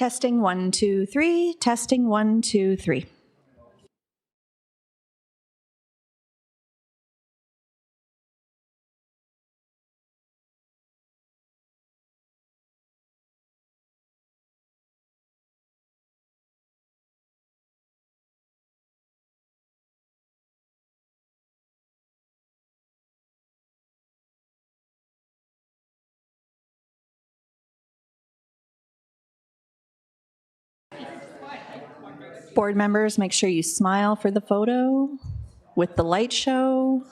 Testing 1, 2, 3. Testing 1, 2, 3. Board members, make sure you smile for the photo with the light show.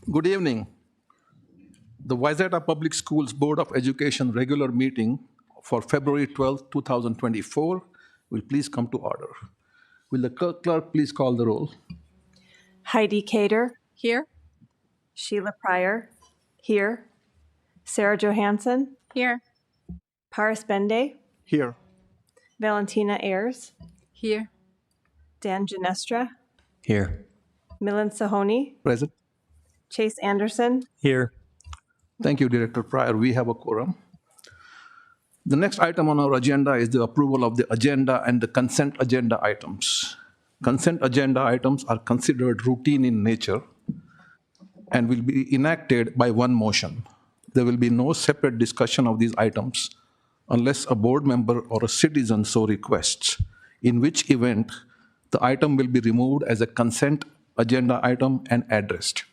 Good evening. The Wayzata Public Schools Board of Education regular meeting for February 12, 2024 will please come to order. Will the clerk please call the roll? Heidi Cater. Here. Sheila Pryor. Here. Sarah Johansson. Here. Paris Bende. Here. Valentina Ayers. Here. Dan Ginestra. Here. Milan Sahoni. Present. Chase Anderson. Here. Thank you, Director Pryor. We have a quorum. The next item on our agenda is the approval of the agenda and the consent agenda items. Consent agenda items are considered routine in nature and will be enacted by one motion. There will be no separate discussion of these items unless a board member or a citizen so requests, in which event the item will be removed as a consent agenda item and addressed.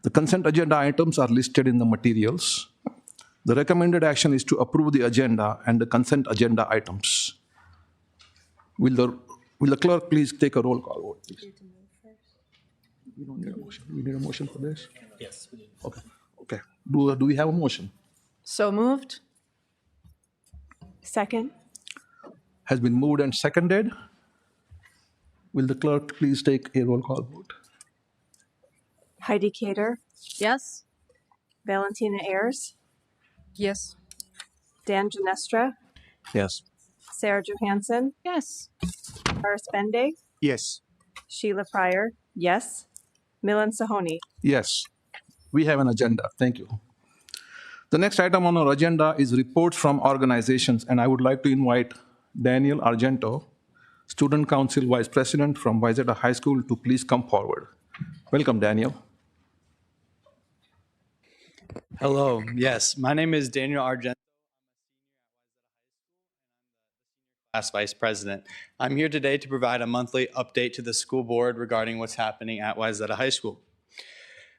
The consent agenda items are listed in the materials. The recommended action is to approve the agenda and the consent agenda items. Will the clerk please take a roll call vote, please? We don't need a motion. We need a motion for this? Yes, we do. Okay. Do we have a motion? So moved. Second. Has been moved and seconded. Will the clerk please take a roll call vote? Heidi Cater. Yes. Valentina Ayers. Yes. Dan Ginestra. Yes. Sarah Johansson. Yes. Paris Bende. Yes. Sheila Pryor. Yes. Milan Sahoni. Yes. We have an agenda. Thank you. The next item on our agenda is reports from organizations, and I would like to invite Daniel Argento, Student Council Vice President from Wayzata High School, to please come forward. Welcome, Daniel. Hello. Yes, my name is Daniel Argento. I'm a senior at Wayzata High School, and I'm the senior class vice president. I'm here today to provide a monthly update to the school board regarding what's happening at Wayzata High School.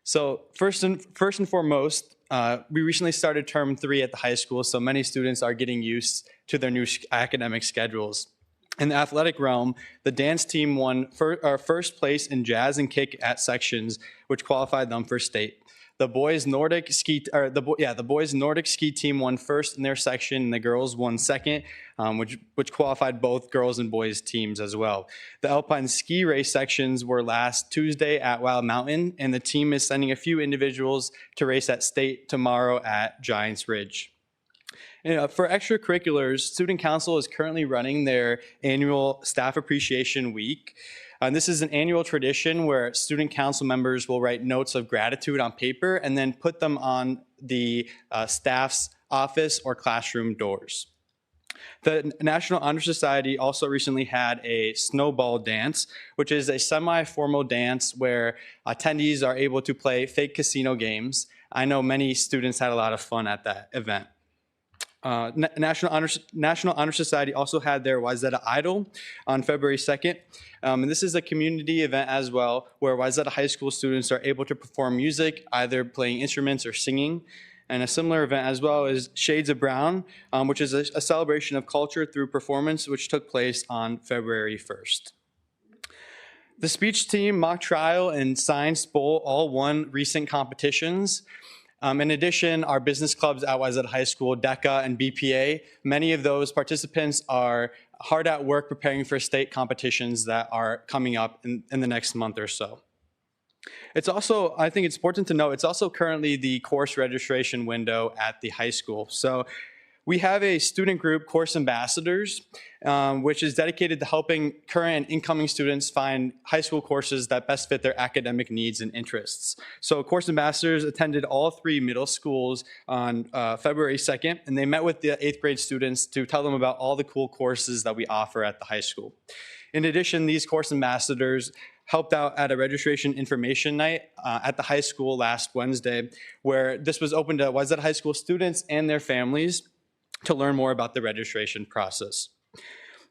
So first and foremost, we recently started term 3 at the high school, so many students are getting used to their new academic schedules. In the athletic realm, the dance team won first place in jazz and kick at sections, which qualified them for state. The boys Nordic ski team won first in their section, and the girls won second, which qualified both girls and boys teams as well. The alpine ski race sections were last Tuesday at Wild Mountain, and the team is sending a few individuals to race at state tomorrow at Giants Ridge. For extracurriculars, Student Council is currently running their annual Staff Appreciation Week. This is an annual tradition where student council members will write notes of gratitude on paper and then put them on the staff's office or classroom doors. The National Honor Society also recently had a snowball dance, which is a semi-formal dance where attendees are able to play fake casino games. I know many students had a lot of fun at that event. National Honor Society also had their Wayzata Idol on February 2nd. And this is a community event as well, where Wayzata High School students are able to perform music, either playing instruments or singing. And a similar event as well is Shades of Brown, which is a celebration of culture through performance, which took place on February 1st. The speech team, mock trial, and science bowl all won recent competitions. In addition, our business clubs at Wayzata High School, DECA and BPA, many of those participants are hard at work preparing for state competitions that are coming up in the next month or so. It's also, I think it's important to note, it's also currently the course registration window at the high school. So we have a student group, Course Ambassadors, which is dedicated to helping current and incoming students find high school courses that best fit their academic needs and interests. So Course Ambassadors attended all 3 middle schools on February 2nd, and they met with the 8th grade students to tell them about all the cool courses that we offer at the high school. In addition, these Course Ambassadors helped out at a registration information night at the high school last Wednesday, where this was open to Wayzata High School students and their families to learn more about the registration process.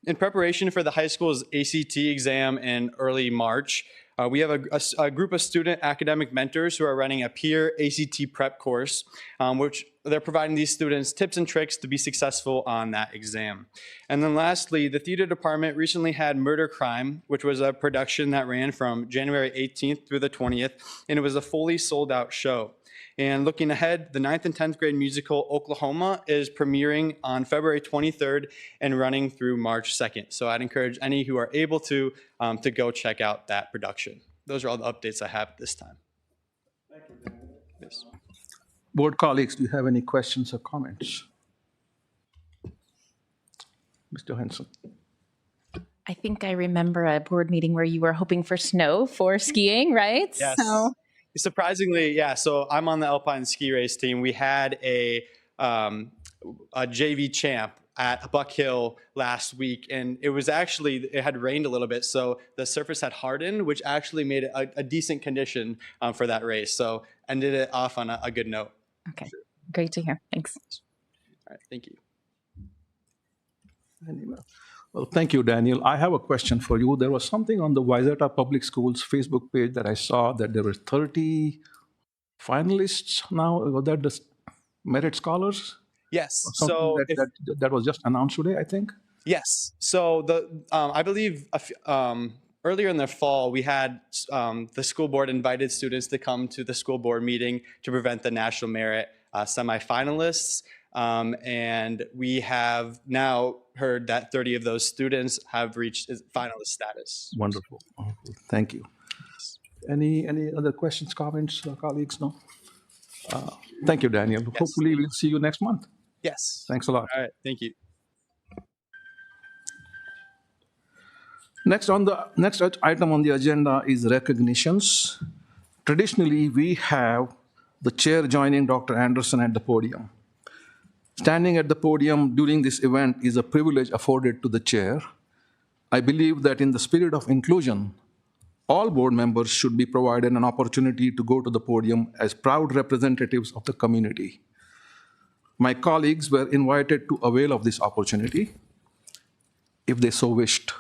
In preparation for the high school's ACT exam in early March, we have a group of student academic mentors who are running a peer ACT prep course, which they're providing these students tips and tricks to be successful on that exam. And then lastly, the theater department recently had Murder Crime, which was a production that ran from January 18th through the 20th, and it was a fully sold out show. And looking ahead, the 9th and 10th grade musical Oklahoma is premiering on February 23rd and running through March 2nd. So I'd encourage any who are able to go check out that production. Those are all the updates I have at this time. Thank you, Daniel. Yes. Board colleagues, do you have any questions or comments? Mr. Henson. I think I remember a board meeting where you were hoping for snow for skiing, right? Yes. So, Surprisingly, yeah. So I'm on the Alpine ski race team. We had a JV champ at Buck Hill last week, and it had rained a little bit, so the surface had hardened, which actually made it a decent condition for that race. So ended it off on a good note. okay, great to hear. Thanks. All right, thank you. Well, thank you, Daniel. I have a question for you. There was something on the Wayzata Public Schools Facebook page that I saw that there were 30 finalists now. Was that the merit scholars? Yes. Something So that was just announced today, I think. yes. So I believe earlier in the fall, we had the school board invited students to come to the school board meeting to present the national merit semifinalists. And we have now heard that 30 of those students have reached finalist status. Wonderful. Wonderful. Thank you. Any other questions, comments, colleagues? No? Thank you, Daniel. Yes. Hopefully we'll see you next month. Yes. Thanks a lot. All right. Thank you. Next item on the agenda is recognitions. Traditionally, we have the chair joining Dr. Anderson at the podium. Standing at the podium during this event is a privilege afforded to the chair. I believe that in the spirit of inclusion, all board members should be provided an opportunity to go to the podium as proud representatives of the community. My colleagues were invited to avail of this opportunity if they so wished.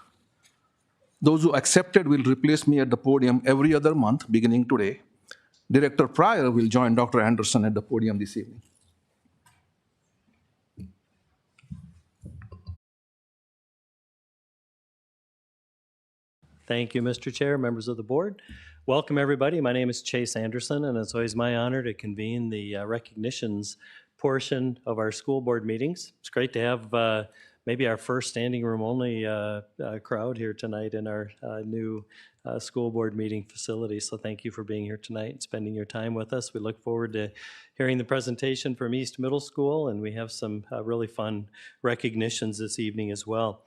Those who accepted will replace me at the podium every other month, beginning today. Director Pryor will join Dr. Anderson at the podium this evening. Thank you, Mr. Chair, members of the board. Welcome, everybody. My name is Chase Anderson, and it's always my honor to convene the recognitions portion of our school board meetings. It's great to have maybe our first standing room only crowd here tonight in our new school board meeting facility. So thank you for being here tonight and spending your time with us. We look forward to hearing the presentation from East Middle School, and we have some really fun recognitions this evening as well.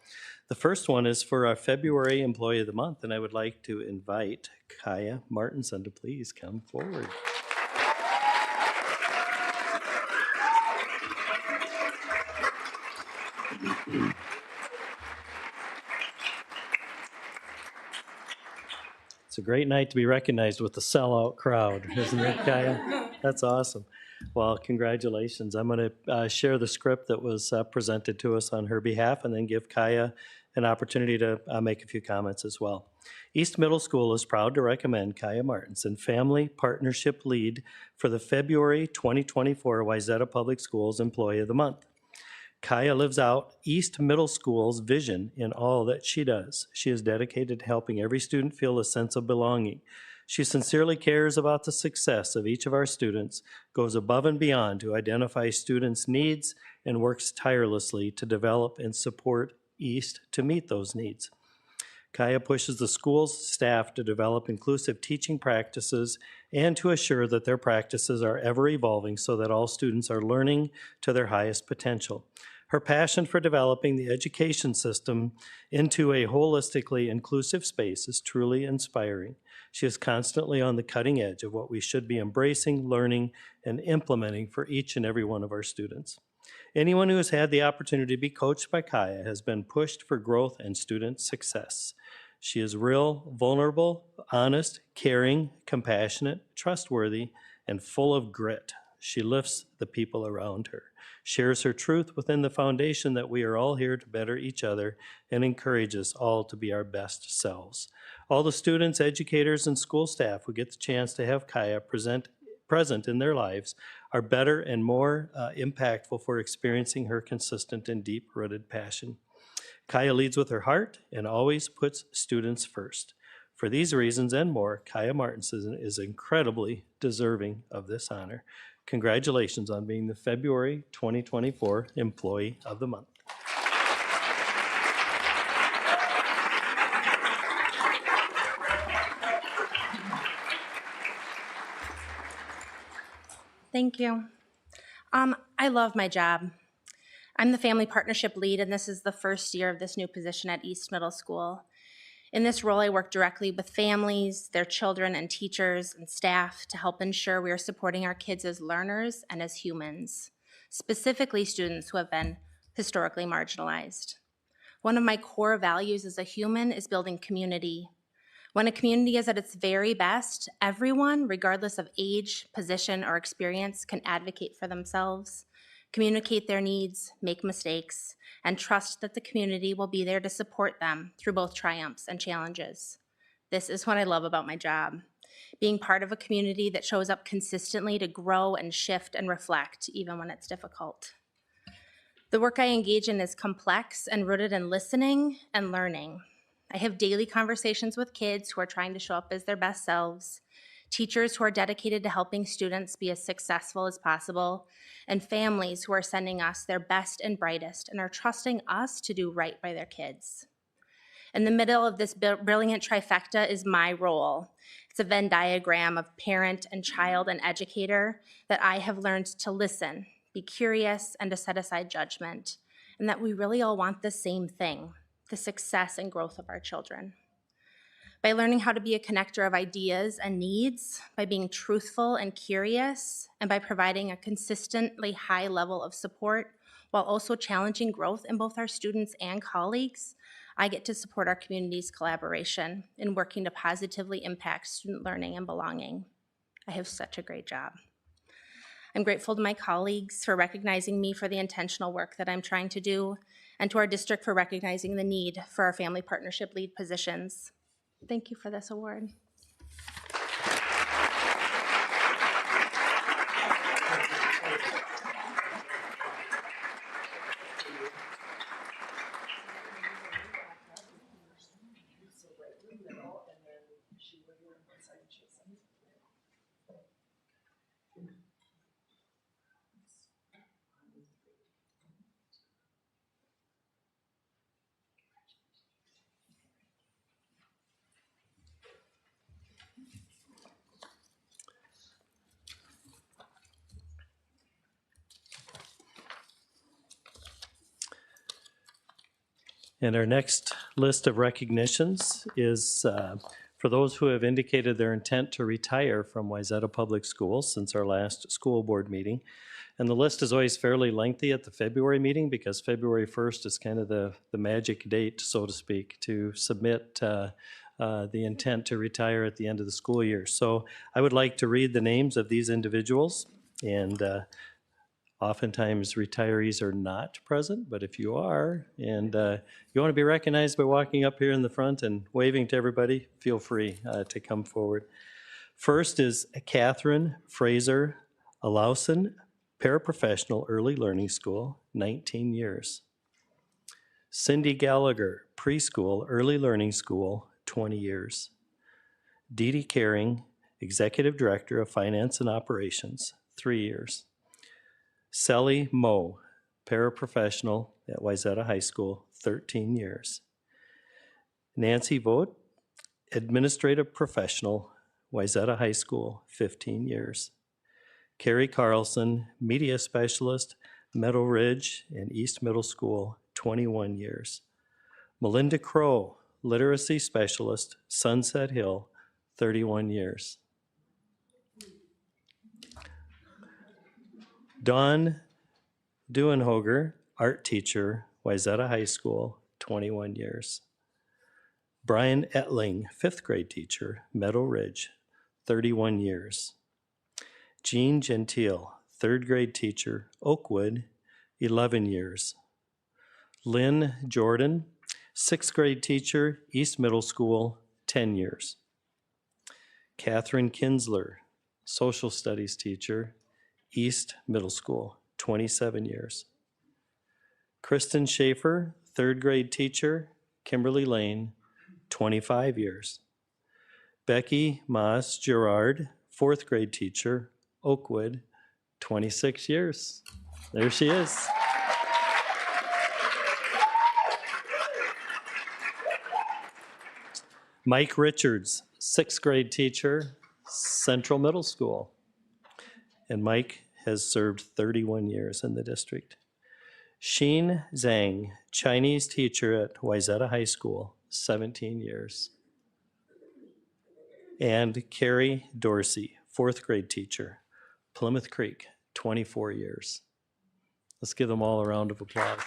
The first one is for our February Employee of the Month, and I would like to invite Kaya Martinson to please come forward. It's a great night to be recognized with the sellout crowd, isn't it, Kaya? That's awesome. Well, congratulations. I'm going to share the script that was presented to us on her behalf and then give Kaya an opportunity to make a few comments as well. East Middle School is proud to recommend Kaya Martinson, Family Partnership Lead, for the February 2024 Wayzata Public Schools Employee of the Month. Kaya lives out East Middle School's vision in all that she does. She is dedicated to helping every student feel a sense of belonging. She sincerely cares about the success of each of our students, goes above and beyond to identify students' needs, and works tirelessly to develop and support East to meet those needs. Kaya pushes the school's staff to develop inclusive teaching practices and to assure that their practices are ever evolving so that all students are learning to their highest potential. Her passion for developing the education system into a holistically inclusive space is truly inspiring. She is constantly on the cutting edge of what we should be embracing, learning, and implementing for each and every one of our students. Anyone who has had the opportunity to be coached by Kaya has been pushed for growth and student success. She is real, vulnerable, honest, caring, compassionate, trustworthy, and full of grit. She lifts the people around her, shares her truth within the foundation that we are all here to better each other, and encourages all to be our best selves. All the students, educators, and school staff who get the chance to have Kaya present present in their lives are better and more impactful for experiencing her consistent and deep-rooted passion. Kaya leads with her heart and always puts students first. For these reasons and more, Kaya Martinson is incredibly deserving of this honor. Congratulations on being the February 2024 Employee of the Month. Thank you. I love my job. I'm the family partnership lead, and this is the first year of this new position at East Middle School. In this role, I work directly with families, their children, and teachers and staff to help ensure we are supporting our kids as learners and as humans, specifically students who have been historically marginalized. One of my core values as a human is building community. When a community is at its very best, everyone, regardless of age, position, or experience, can advocate for themselves, communicate their needs, make mistakes, and trust that the community will be there to support them through both triumphs and challenges. This is what I love about my job, being part of a community that shows up consistently to grow and shift and reflect, even when it's difficult. The work I engage in is complex and rooted in listening and learning. I have daily conversations with kids who are trying to show up as their best selves, teachers who are dedicated to helping students be as successful as possible, and families who are sending us their best and brightest and are trusting us to do right by their kids. In the middle of this brilliant trifecta is my role. It's a Venn diagram of parent and child and educator that I have learned to listen, be curious, and to set aside judgment, and that we really all want the same thing: the success and growth of our children. By learning how to be a connector of ideas and needs, by being truthful and curious, and by providing a consistently high level of support while also challenging growth in both our students and colleagues, I get to support our community's collaboration in working to positively impact student learning and belonging. I have such a great job. I'm grateful to my colleagues for recognizing me for the intentional work that I'm trying to do, and to our district for recognizing the need for our family partnership lead positions. Thank you for this award. And our next list of recognitions is for those who have indicated their intent to retire from Wayzata Public Schools since our last school board meeting. And the list is always fairly lengthy at the February meeting because February 1st is kind of the magic date, so to speak, to submit the intent to retire at the end of the school year. So I would like to read the names of these individuals, and oftentimes retirees are not present, but if you are and you want to be recognized by walking up here in the front and waving to everybody, feel free to come forward. First is Catherine Fraser Alausen, Paraprofessional Early Learning School, 19 years. Cindy Gallagher, Preschool Early Learning School, 20 years. Dee Dee Caring, Executive Director of Finance and Operations, 3 years. Sally Moe, Paraprofessional at Wayzata High School, 13 years. Nancy Vogt, Administrative Professional, Wayzata High School, 15 years. Carrie Carlson, Media Specialist, Meadow Ridge and East Middle School, 21 years. Melinda Crow, Literacy Specialist, Sunset Hill, 31 years. Dawn Duenhoger, Art Teacher, Wayzata High School, 21 years. Brian Etling, 5th grade teacher, Meadow Ridge, 31 years. Jean Gentile, 3rd grade teacher, Oakwood, 11 years. Lynn Jordan, 6th grade teacher, East Middle School, 10 years. Catherine Kinsler, social studies teacher, East Middle School, 27 years. Kristen Schaefer, third grade teacher, Kimberly Lane, 25 years. Becky Maas Gerard, fourth grade teacher, Oakwood, 26 years. There she is. Mike Richards, sixth grade teacher, Central Middle School. And Mike has served 31 years in the district. Xin Zhang, Chinese teacher at Wayzata High School, 17 years. And Carrie Dorsey, fourth grade teacher, Plymouth Creek, 24 years. Let's give them all a round of applause.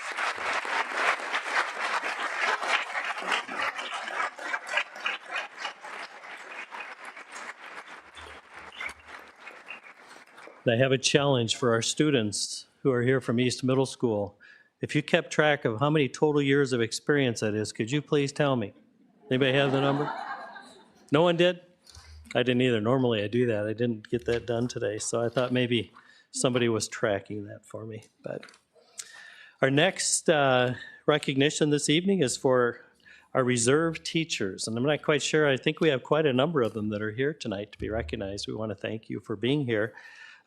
I have a challenge for our students who are here from East Middle School. If you kept track of how many total years of experience that is, could you please tell me? Anybody have the number? No one did? I didn't either. Normally I do that. I didn't get that done today, so I thought maybe somebody was tracking that for me. But our next recognition this evening is for our reserve teachers, and I'm not quite sure. I think we have quite a number of them that are here tonight to be recognized. We want to thank you for being here.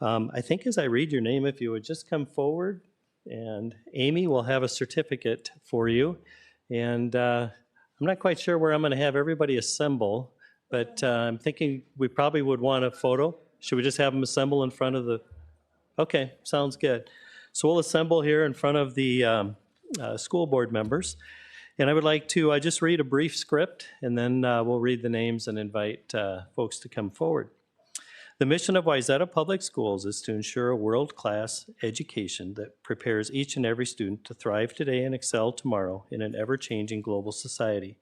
I think as I read your name, if you would just come forward, and Amy will have a certificate for you. And I'm not quite sure where I'm going to have everybody assemble, but I'm thinking we probably would want a photo. Should we just have them assemble in front of the? Okay, sounds good. So we'll assemble here in front of the school board members. And I would like to just read a brief script, and then we'll read the names and invite folks to come forward. The mission of Wayzata Public Schools is to ensure a world-class education that prepares each and every student to thrive today and excel tomorrow in an ever-changing global society.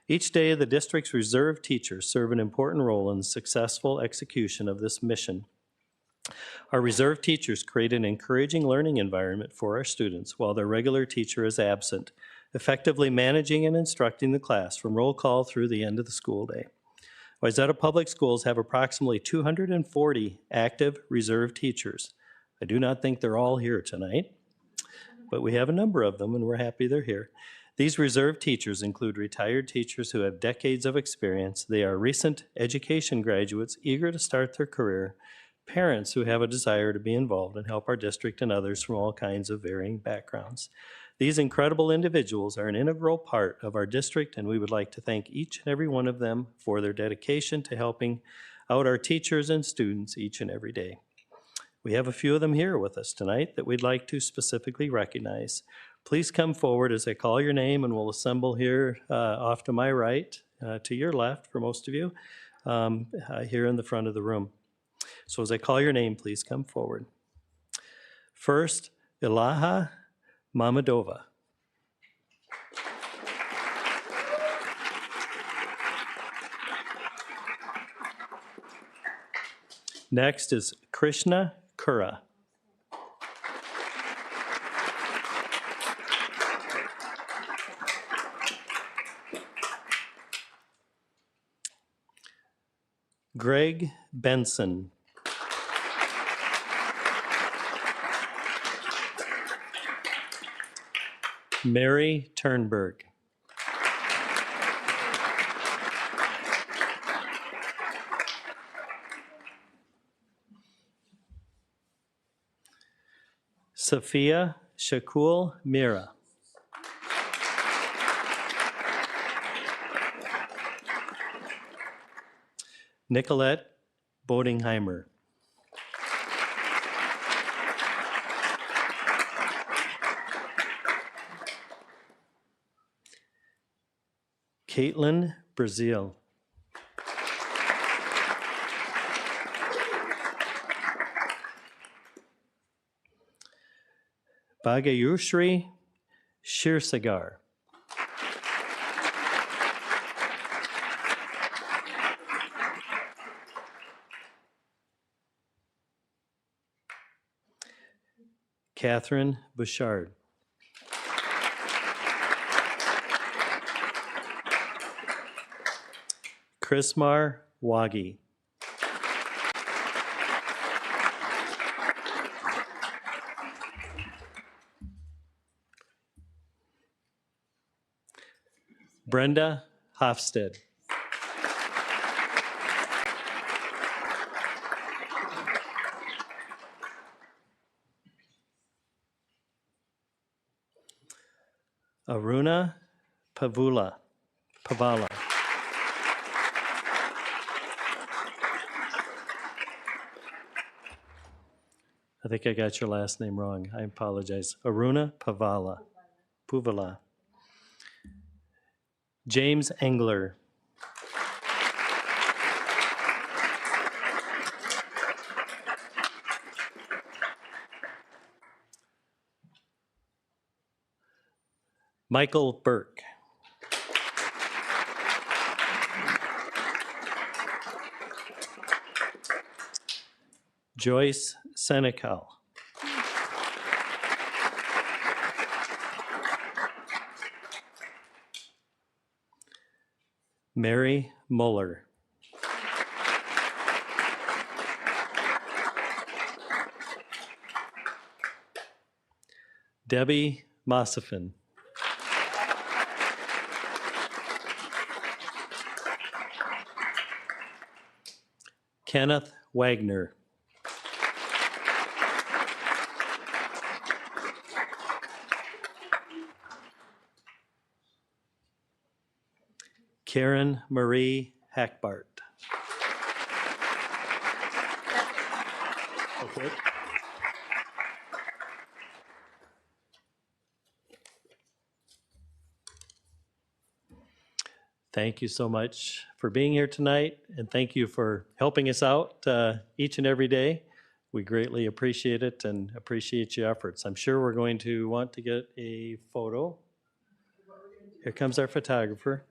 Each day, the district's reserve teachers serve an important role in the successful execution of this mission. Our reserve teachers create an encouraging learning environment for our students while their regular teacher is absent, effectively managing and instructing the class from roll call through the end of the school day. Wayzata Public Schools have approximately 240 active reserve teachers. I do not think they're all here tonight, but we have a number of them and we're happy they're here. These reserve teachers include retired teachers who have decades of experience. They are recent education graduates eager to start their career, parents who have a desire to be involved and help our district and others from all kinds of varying backgrounds. These incredible individuals are an integral part of our district, and we would like to thank each and every one of them for their dedication to helping out our teachers and students each and every day. We have a few of them here with us tonight that we'd like to specifically recognize. Please come forward as I call your name, and we'll assemble here off to my right, to your left for most of you, here in the front of the room. So as I call your name, please come forward. First, Ilaha Mamadova. Next is Krishna Kura. Greg Benson. Mary Turnberg. Sophia Shakul Mira. Nicolette Bodingheimer. Caitlin Brazil. Bhagayushri Shirsagar. Catherine Bouchard. Chrismar Wagi. Brenda Hofstede. Aruna Pavala. I think I got your last name wrong. I apologize. Aruna Puvala. James Engler. Michael Burke. Joyce Senecal. Mary Muller. Debbie Mossifin. Kenneth Wagner. Karen Marie Hackbart. Okay. Thank you so much for being here tonight, and thank you for helping us out each and every day. We greatly appreciate it and appreciate your efforts. I'm sure we're going to want to get a photo. Here comes our photographer.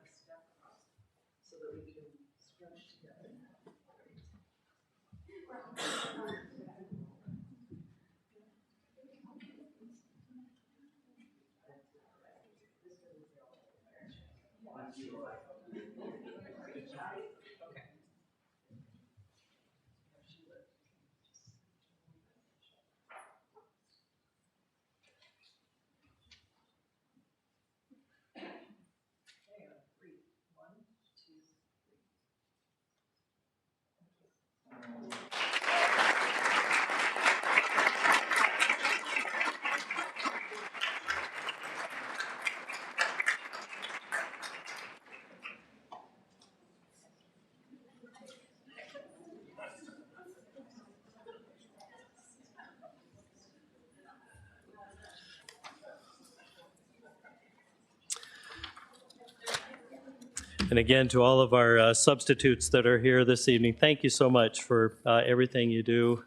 And again, to all of our substitutes that are here this evening, thank you so much for everything you do.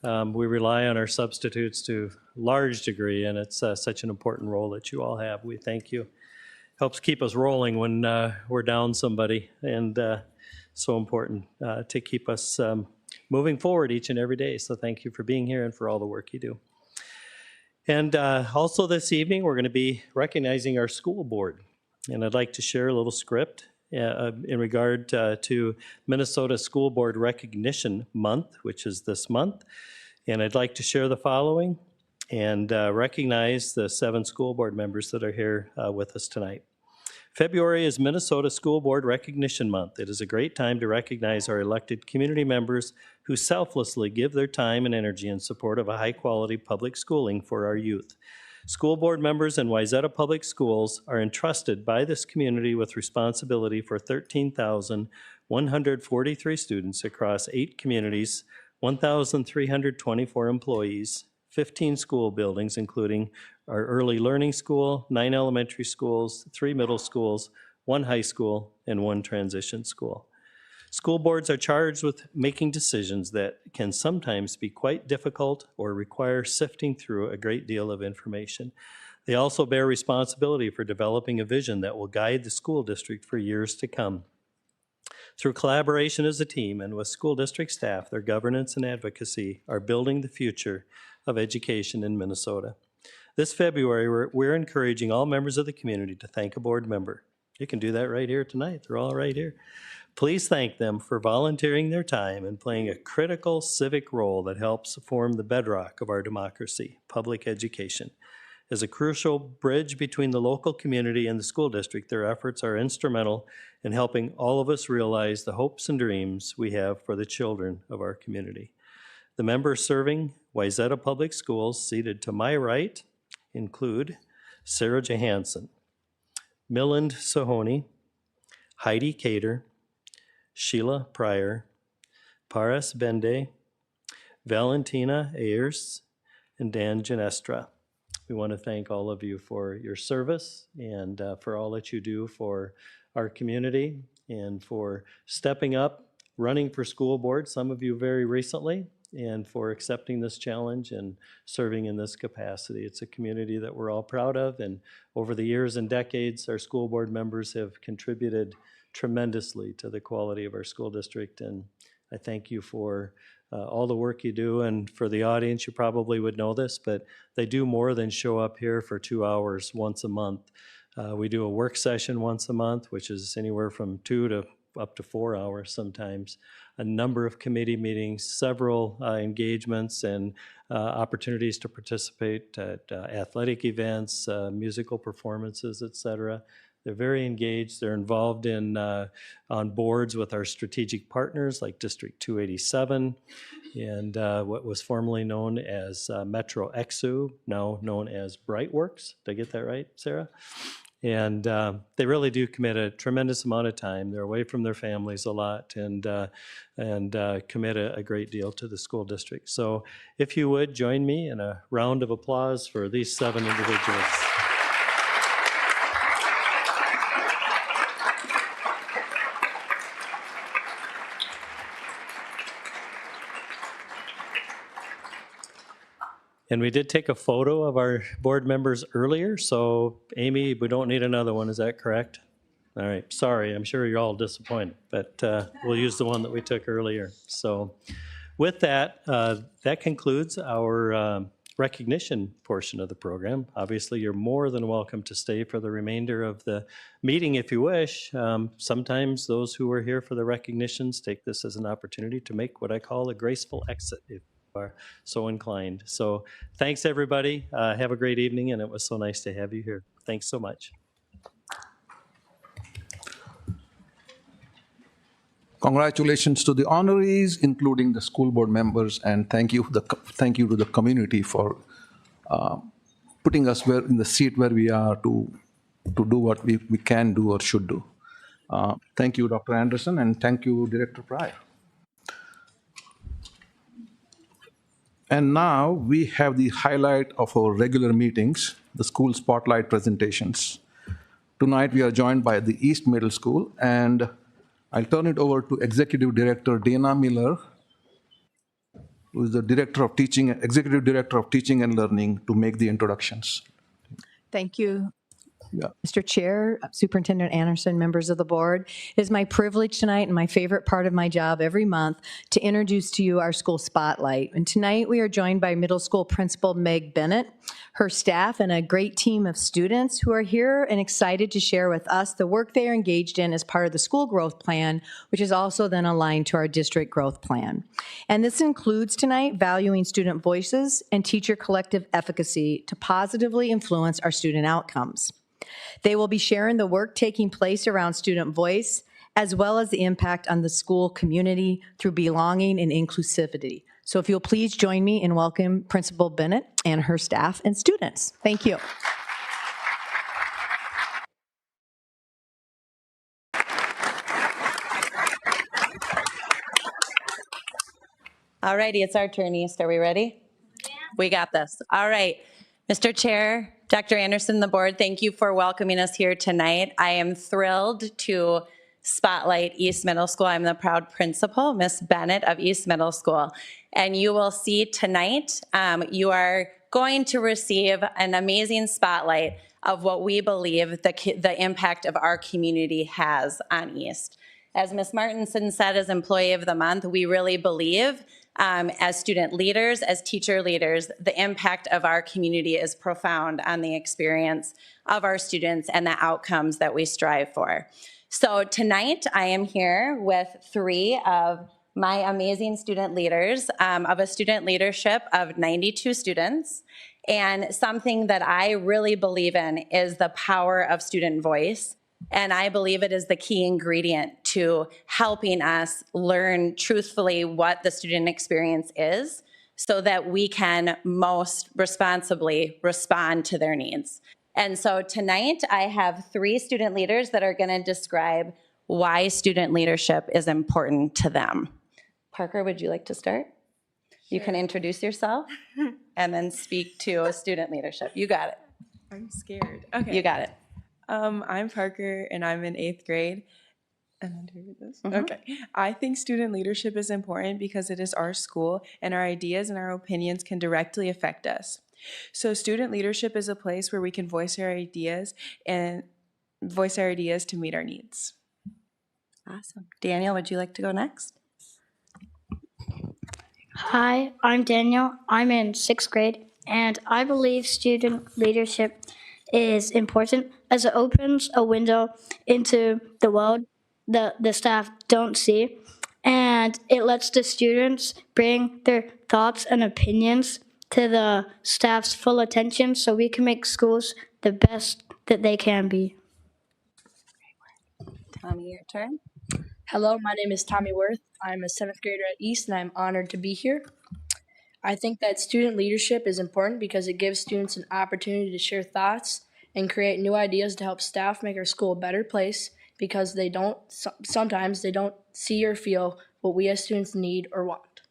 We rely on our substitutes to a large degree, and it's such an important role that you all have. We thank you. Helps keep us rolling when we're down somebody, and so important to keep us moving forward each and every day. So thank you for being here and for all the work you do. And also this evening, we're going to be recognizing our school board. And I'd like to share a little script in regard to Minnesota School Board Recognition Month, which is this month. And I'd like to share the following and recognize the 7 school board members that are here with us tonight. February is Minnesota School Board Recognition Month. It is a great time to recognize our elected community members who selflessly give their time and energy in support of a high-quality public schooling for our youth. School board members in Wayzata Public Schools are entrusted by this community with responsibility for 13,143 students across 8 communities, 1,324 employees, 15 school buildings, including our early learning school, 9 elementary schools, 3 middle schools, 1 high school, and 1 transition school. School boards are charged with making decisions that can sometimes be quite difficult or require sifting through a great deal of information. They also bear responsibility for developing a vision that will guide the school district for years to come. Through collaboration as a team and with school district staff, their governance and advocacy are building the future of education in Minnesota. This February, we're encouraging all members of the community to thank a board member. You can do that right here tonight. They're all right here. Please thank them for volunteering their time and playing a critical civic role that helps form the bedrock of our democracy, public education. As a crucial bridge between the local community and the school district, their efforts are instrumental in helping all of us realize the hopes and dreams we have for the children of our community. The members serving Wayzata Public Schools seated to my right include Sarah Johansson, Milland Sahoni, Heidi Cater, Sheila Pryor, Paras Bende, Valentina Ayers, and Dan Ginestra. We want to thank all of you for your service and for all that you do for our community and for stepping up, running for school board, some of you very recently, and for accepting this challenge and serving in this capacity. It's a community that we're all proud of, and over the years and decades, our school board members have contributed tremendously to the quality of our school district, and I thank you for all the work you do. And for the audience, you probably would know this, but they do more than show up here for 2 hours once a month. We do a work session once a month, which is anywhere from 2 to up to 4 hours sometimes, a number of committee meetings, several engagements and opportunities to participate at athletic events, musical performances, et cetera. They're very engaged. They're involved in on boards with our strategic partners like District 287 and what was formerly known as Metro Exu, now known as Brightworks. Did I get that right, Sarah? And they really do commit a tremendous amount of time. They're away from their families a lot and commit a great deal to the school district. So if you would join me in a round of applause for these 7 individuals. And we did take a photo of our board members earlier, so Amy, we don't need another one, is that correct? All right, sorry, I'm sure you're all disappointed, but we'll use the one that we took earlier. So with that, that concludes our recognition portion of the program. Obviously, you're more than welcome to stay for the remainder of the meeting if you wish. Sometimes those who are here for the recognitions take this as an opportunity to make what I call a graceful exit, if are so inclined. So thanks, everybody. Have a great evening, and it was so nice to have you here. Thanks so much. Congratulations to the honorees, including the school board members, and thank you to the community for putting us in the seat where we are to do what we can do or should do. Thank you, Dr. Anderson, and thank you, Director Pryor. And now we have the highlight of our regular meetings, the school spotlight presentations. Tonight we are joined by the East Middle School, and I'll turn it over to Executive Director Dana Miller, who is the Executive Director of Teaching and Learning, to make the introductions. Thank you, Yeah. Mr. Chair, Superintendent Anderson, members of the board. It is my privilege tonight and my favorite part of my job every month to introduce to you our school spotlight. And tonight we are joined by middle school principal Meg Bennett, her staff, and a great team of students who are here and excited to share with us the work they are engaged in as part of the school growth plan, which is also then aligned to our district growth plan. And this includes tonight valuing student voices and teacher collective efficacy to positively influence our student outcomes. They will be sharing the work taking place around student voice, as well as the impact on the school community through belonging and inclusivity. So if you'll please join me in welcoming Principal Bennett and her staff and students. Thank you. All righty, it's our turn, East. Are we ready? Yeah. We got this. All right. Mr. Chair, Dr. Anderson, the board, thank you for welcoming us here tonight. I am thrilled to spotlight East Middle School. I'm the proud principal, Miss Bennett of East Middle School. And you will see tonight, you are going to receive an amazing spotlight of what we believe the impact of our community has on East. As Ms. Martinson said, as Employee of the Month, we really believe as student leaders, as teacher leaders, the impact of our community is profound on the experience of our students and the outcomes that we strive for. So tonight I am here with 3 of my amazing student leaders of a student leadership of 92 students. And something that I really believe in is the power of student voice. And I believe it is the key ingredient to helping us learn truthfully what the student experience is so that we can most responsibly respond to their needs. And so tonight I have 3 student leaders that are going to describe why student leadership is important to them. Parker, would you like to start? You can introduce yourself and then speak to student leadership. You got it. I'm scared. Okay. You got it. I'm Parker and I'm in 8th grade. And then do we read this? Mhm. Okay. I think student leadership is important because it is our school and our ideas and our opinions can directly affect us. So student leadership is a place where we can voice our ideas to meet our needs. Awesome. Daniel, would you like to go next? Hi, I'm Daniel. I'm in 6th grade, and I believe student leadership is important as it opens a window into the world that the staff don't see, and it lets the students bring their thoughts and opinions to the staff's full attention so we can make schools the best that they can be. Tommy, your turn. Hello, my name is Tommy Worth. I'm a 7th grader at East, and I'm honored to be here. I think that student leadership is important because it gives students an opportunity to share thoughts and create new ideas to help staff make our school a better place because sometimes they don't see or feel what we as students need or want.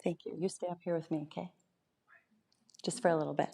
Thank you. You stay up here with me, okay? Just for a little bit.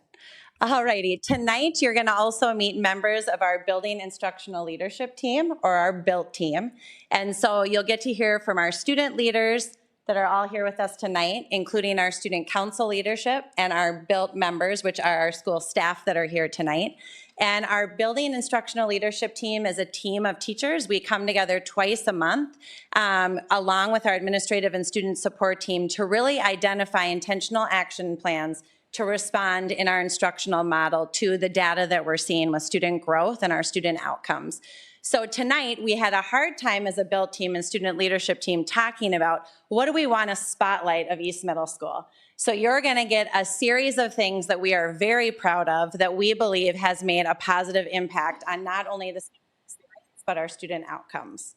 All righty. Tonight, you're going to also meet members of our Building Instructional Leadership Team, or our BILT team. And so you'll get to hear from our student leaders that are all here with us tonight, including our student council leadership and our BILT members, which are our school staff that are here tonight. And our Building Instructional Leadership Team is a team of teachers. We come together twice a month, along with our administrative and student support team, to really identify intentional action plans to respond in our instructional model to the data that we're seeing with student growth and our student outcomes. So tonight, we had a hard time as a BILT team and student leadership team talking about what do we want to spotlight of East Middle School. So you're going to get a series of things that we are very proud of that we believe has made a positive impact on not only the student experience, but our student outcomes.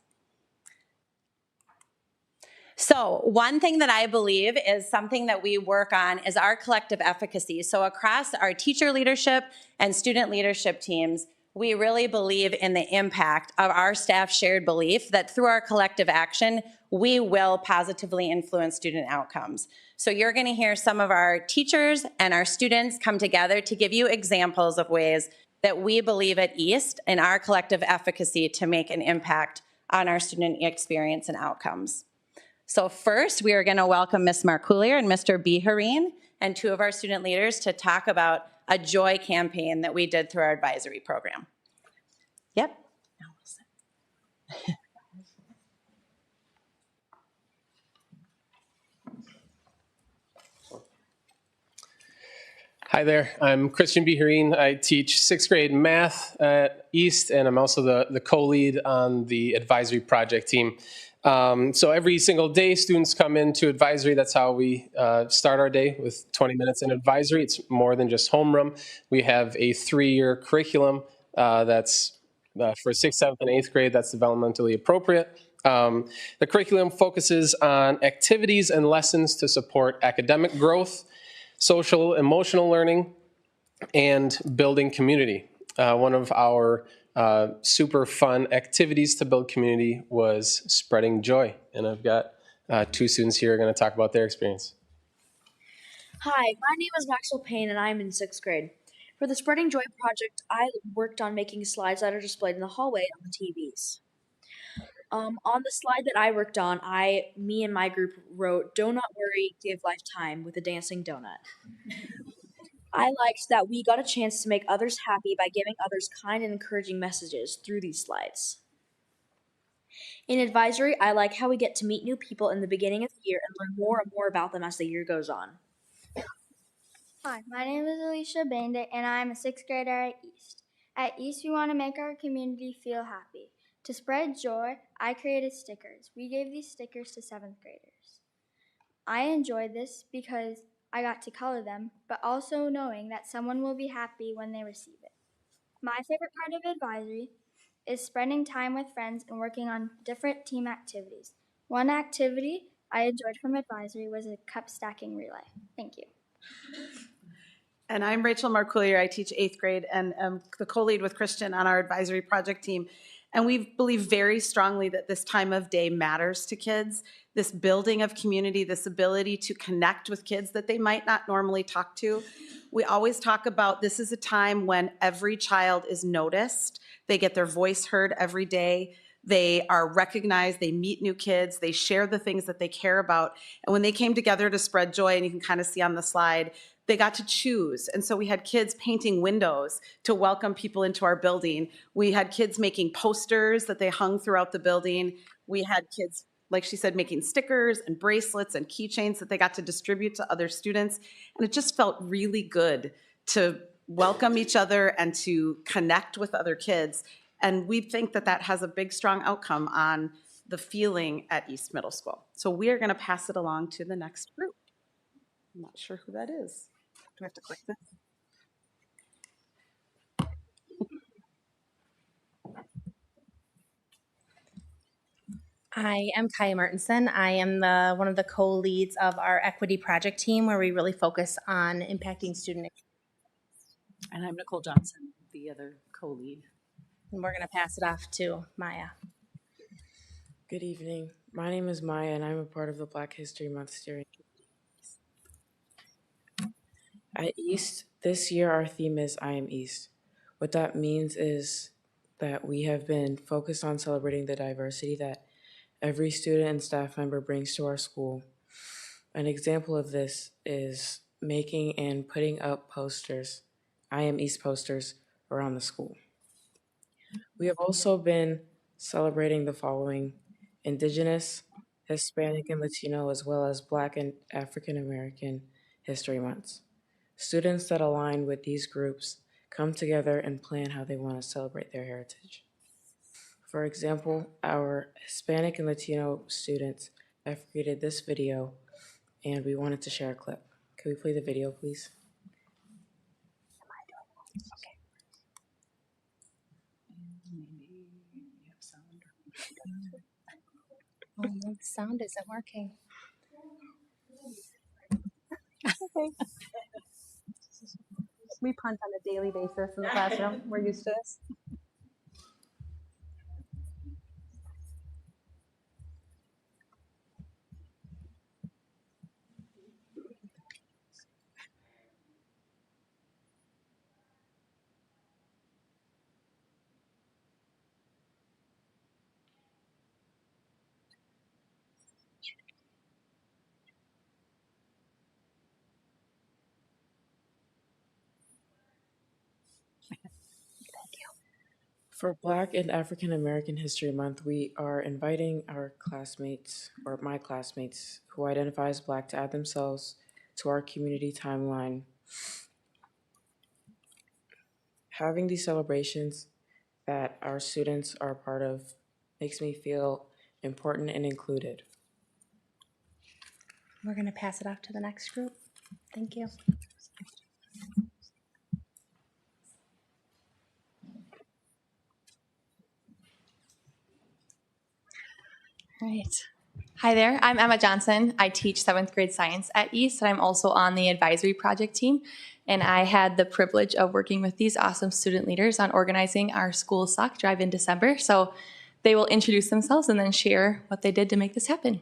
So one thing that I believe is something that we work on is our collective efficacy. So across our teacher leadership and student leadership teams, we really believe in the impact of our staff's shared belief that through our collective action, we will positively influence student outcomes. So you're going to hear some of our teachers and our students come together to give you examples of ways that we believe at East in our collective efficacy to make an impact on our student experience and outcomes. So first, we are going to welcome Ms. Marcoulier and Mr. Bihareen and 2 of our student leaders to talk about a joy campaign that we did through our advisory program. Yep. Hi there, I'm Christian Bihareen. I teach 6th grade math at East, and I'm also the co-lead on the advisory project team. So every single day, students come into advisory. That's how we start our day, with 20 minutes in advisory. It's more than just homeroom. We have a 3-year curriculum that's for 6th, 7th, and 8th grade. That's developmentally appropriate. The curriculum focuses on activities and lessons to support academic growth, social, emotional learning, and building community. One of our super fun activities to build community was spreading joy. And I've got 2 students here who are going to talk about their experience. Hi, my name is Maxwell Payne and I'm in 6th grade. For the Spreading Joy project, I worked on making slides that are displayed in the hallway on the TVs. On the slide that I worked on, me and my group wrote, "Do not worry, give life time," with a dancing donut. I liked that we got a chance to make others happy by giving others kind and encouraging messages through these slides. In advisory, I like how we get to meet new people in the beginning of the year and learn more and more about them as the year goes on. Hi, my name is Alicia Bande, and I'm a 6th grader at East. At East, we want to make our community feel happy. To spread joy, I created stickers. We gave these stickers to 7th graders. I enjoyed this because I got to color them, but also knowing that someone will be happy when they receive it. My favorite part of advisory is spending time with friends and working on different team activities. One activity I enjoyed from advisory was a cup stacking relay. Thank you. And I'm Rachel Marcoullier. I teach 8th grade and am the co-lead with Christian on our advisory project team. And we believe very strongly that this time of day matters to kids, this building of community, this ability to connect with kids that they might not normally talk to. We always talk about this is a time when every child is noticed. They get their voice heard every day. They are recognized, they meet new kids, they share the things that they care about. And when they came together to spread joy, and you can kind of see on the slide, they got to choose. And so we had kids painting windows to welcome people into our building. We had kids making posters that they hung throughout the building. We had kids, like she said, making stickers and bracelets and keychains that they got to distribute to other students. And it just felt really good to welcome each other and to connect with other kids. And we think that that has a big, strong outcome on the feeling at East Middle School. So we are going to pass it along to the next group. I'm not sure who that is. Do I have to click this? I am Kaya Martinson. I am one of the co-leads of our equity project team, where we really focus on impacting student. And I'm Nicole Johnson, the other co-lead. And we're going to pass it off to Maya. Good evening. My name is Maya, and I'm a part of the Black History Month steering committee. At East, this year our theme is I Am East. What that means is that we have been focused on celebrating the diversity that every student and staff member brings to our school. An example of this is making and putting up posters, I Am East posters, around the school. We have also been celebrating the following: Indigenous, Hispanic, and Latino, as well as Black and African American History Months. Students that align with these groups come together and plan how they want to celebrate their heritage. For example, our Hispanic and Latino students have created this video, and we wanted to share a clip. Can we play the video, please? Oh, no, the sound isn't working. Okay. We punt on a daily basis in the classroom. We're used to this. For Black and African American History Month, we are inviting our classmates, or my classmates, who identify as Black to add themselves to our community timeline. Having these celebrations that our students are a part of makes me feel important and included. We're going to pass it off to the next group. Thank you. All right. Hi there, I'm Emma Johnson. I teach 7th grade science at East, and I'm also on the advisory project team. And I had the privilege of working with these awesome student leaders on organizing our school sock drive in December. So they will introduce themselves and then share what they did to make this happen.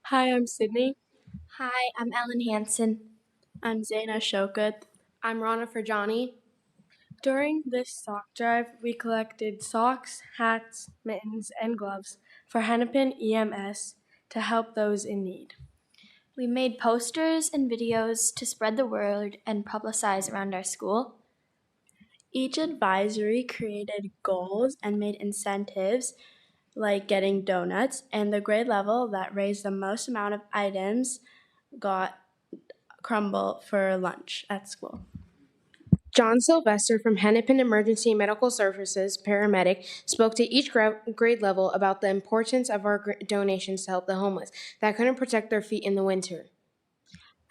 Hi, I'm Sydney. Hi, I'm Ellen Hansen. I'm Zaina Shokat. I'm Rana Farjani. During this sock drive, we collected socks, hats, mittens, and gloves for Hennepin EMS to help those in need. We made posters and videos to spread the word and publicize around our school. Each advisory created goals and made incentives like getting donuts, and the grade level that raised the most amount of items got crumble for lunch at school. John Sylvester from Hennepin Emergency Medical Services, paramedic, spoke to each grade level about the importance of our donations to help the homeless that couldn't protect their feet in the winter.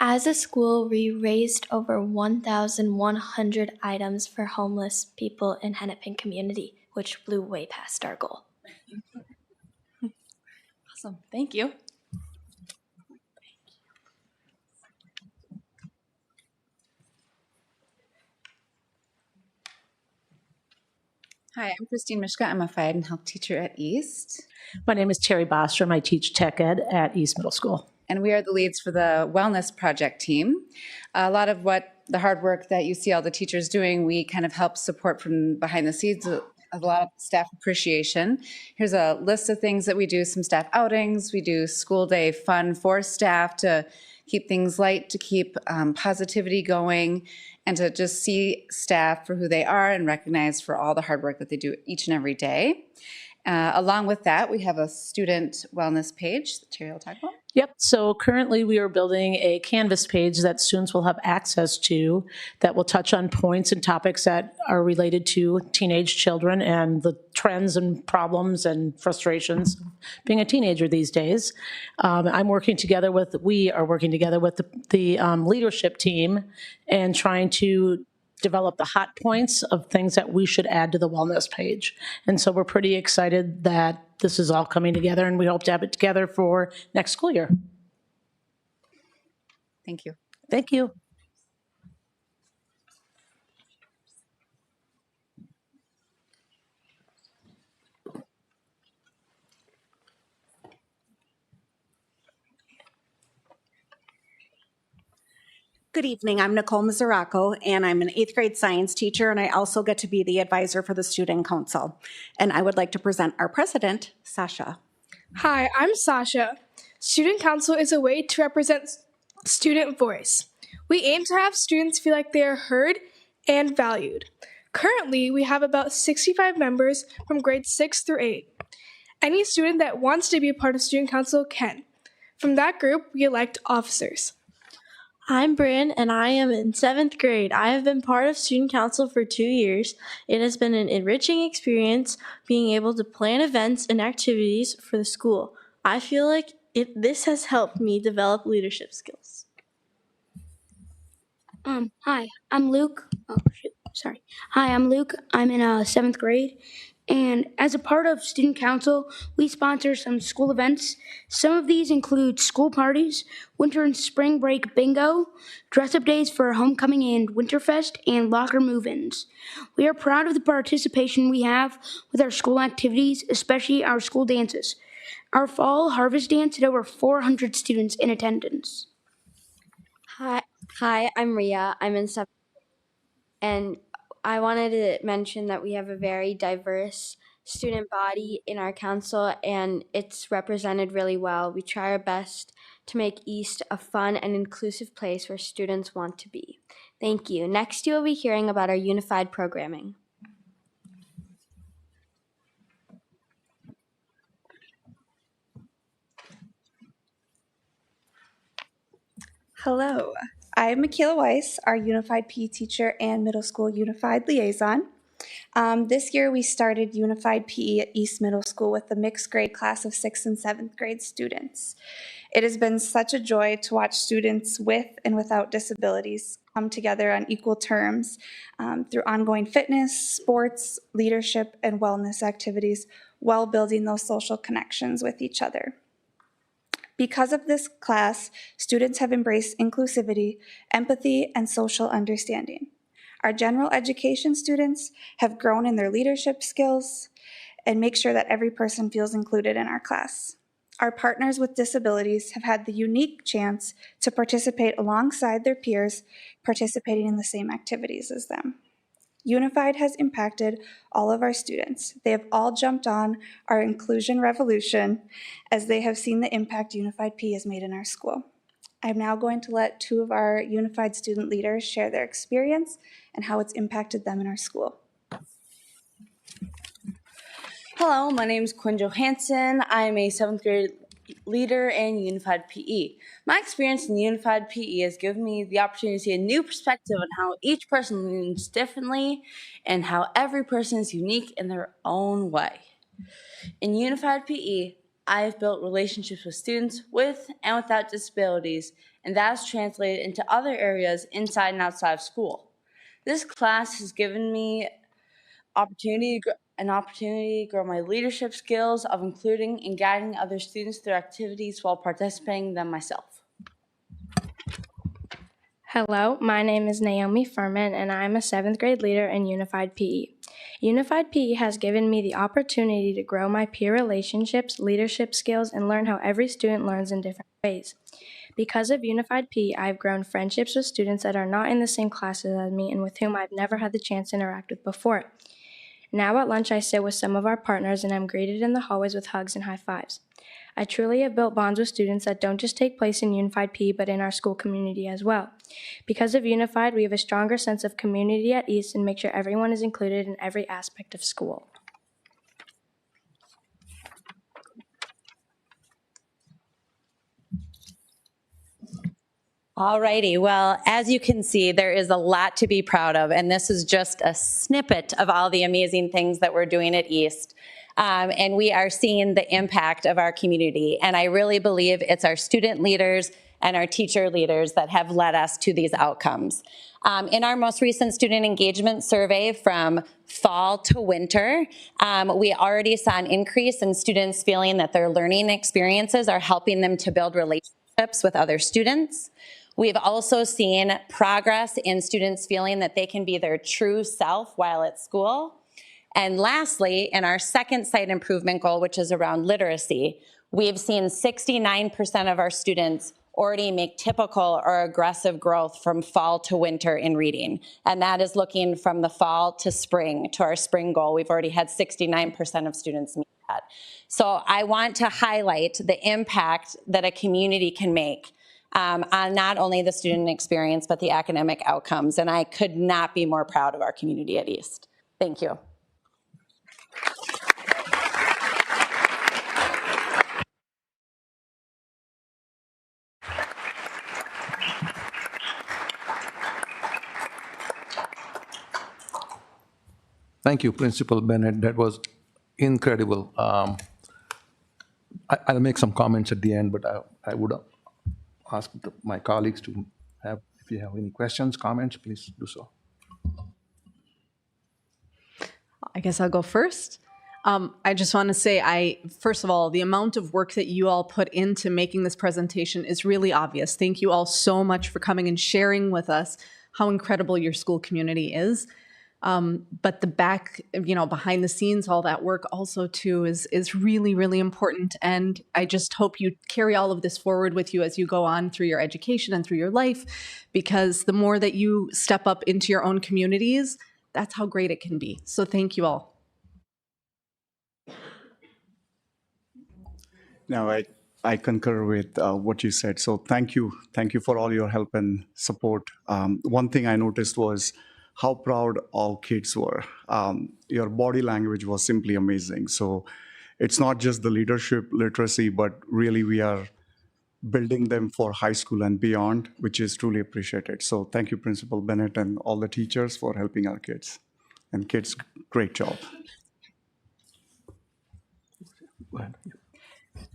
As a school, we raised over 1,100 items for homeless people in Hennepin community, which blew way past our goal. Awesome. Thank you. Hi, I'm Christine Mishka. I'm a Phi Ed and health teacher at East. My name is Terry Bostrom. I teach tech ed at East Middle School. And we are the leads for the wellness project team. A lot of what the hard work that you see all the teachers doing, we kind of help support from behind the scenes of a lot of staff appreciation. Here's a list of things that we do, some staff outings. We do school day fun for staff to keep things light, to keep positivity going, and to just see staff for who they are and recognize for all the hard work that they do each and every day. Along with that, we have a student wellness page that Terry will talk about. Yep. So currently we are building a Canvas page that students will have access to that will touch on points and topics that are related to teenage children and the trends and problems and frustrations being a teenager these days. We are working together with the leadership team and trying to develop the hot points of things that we should add to the wellness page. And so we're pretty excited that this is all coming together, and we hope to have it together for next school year. Thank you. Thank you. Good evening. I'm Nicole Mazzaraco, and I'm an 8th grade science teacher, and I also get to be the advisor for the Student Council. And I would like to present our president, Sasha. Hi, I'm Sasha. Student Council is a way to represent student voice. We aim to have students feel like they are heard and valued. Currently, we have about 65 members from grades 6 through 8. Any student that wants to be a part of Student Council can. From that group, we elect officers. I'm Bryn, and I am in 7th grade. I have been part of Student Council for 2 years. It has been an enriching experience being able to plan events and activities for the school. I feel like this has helped me develop leadership skills. Hi, I'm Luke. Hi, I'm Luke. I'm in 7th grade. And as a part of Student Council, we sponsor some school events. Some of these include school parties, winter and spring break bingo, dress-up days for homecoming and winterfest, and locker move-ins. We are proud of the participation we have with our school activities, especially our school dances. Our fall harvest dance had over 400 students in attendance. Hi, I'm Ria. I'm in 7th grade. And I wanted to mention that we have a very diverse student body in our council, and it's represented really well. We try our best to make East a fun and inclusive place where students want to be. Thank you. Next, you will be hearing about our unified programming. Hello, I'm Michaela Weiss, our Unified PE teacher and Middle School Unified Liaison. This year we started Unified PE at East Middle School with a mixed grade class of 6th and 7th grade students. It has been such a joy to watch students with and without disabilities come together on equal terms through ongoing fitness, sports, leadership, and wellness activities while building those social connections with each other. Because of this class, students have embraced inclusivity, empathy, and social understanding. Our general education students have grown in their leadership skills and make sure that every person feels included in our class. Our partners with disabilities have had the unique chance to participate alongside their peers participating in the same activities as them. Unified has impacted all of our students. They have all jumped on our inclusion revolution as they have seen the impact Unified PE has made in our school. I'm now going to let 2 of our Unified student leaders share their experience and how it's impacted them in our school. Hello, my name is Quinn Johansson. I'm a 7th grade leader in Unified PE. My experience in Unified PE has given me the opportunity to see a new perspective on how each person learns differently and how every person is unique in their own way. In Unified PE, I have built relationships with students with and without disabilities, and that is translated into other areas inside and outside of school. This class has given me an opportunity to grow my leadership skills of including and guiding other students through activities while participating in them myself. Hello, my name is Naomi Furman, and I'm a 7th grade leader in Unified PE. Unified PE has given me the opportunity to grow my peer relationships, leadership skills, and learn how every student learns in different ways. Because of Unified PE, I've grown friendships with students that are not in the same classes as me and with whom I've never had the chance to interact with before. Now at lunch, I sit with some of our partners, and I'm greeted in the hallways with hugs and high fives. I truly have built bonds with students that don't just take place in Unified PE, but in our school community as well. Because of Unified, we have a stronger sense of community at East and make sure everyone is included in every aspect of school. Alrighty, well, as you can see, there is a lot to be proud of, and this is just a snippet of all the amazing things that we're doing at East. And we are seeing the impact of our community, and I really believe it's our student leaders and our teacher leaders that have led us to these outcomes. In our most recent student engagement survey from fall to winter, we already saw an increase in students feeling that their learning experiences are helping them to build relationships with other students. We've also seen progress in students feeling that they can be their true self while at school. And lastly, in our second site improvement goal, which is around literacy, we've seen 69% of our students already make typical or aggressive growth from fall to winter in reading. And that is looking from the fall to spring, to our spring goal. We've already had 69% of students meet that. So I want to highlight the impact that a community can make on not only the student experience, but the academic outcomes. And I could not be more proud of our community at East. Thank you. Thank you, Principal Bennett. That was incredible. I'll make some comments at the end, but I would ask my colleagues to have, if you have any questions, comments, please do so. I guess I'll go first. I just want to say, first of all, the amount of work that you all put into making this presentation is really obvious. Thank you all so much for coming and sharing with us how incredible your school community is. But the behind the scenes, all that work also too is really, really important. And I just hope you carry all of this forward with you as you go on through your education and through your life, because the more that you step up into your own communities, that's how great it can be. So thank you all. No, I concur with what you said. So thank you for all your help and support. One thing I noticed was how proud all kids were. Your body language was simply amazing. So it's not just the leadership literacy, but really we are building them for high school and beyond, which is truly appreciated. So thank you, Principal Bennett, and all the teachers for helping our kids. And kids, great job. Go ahead.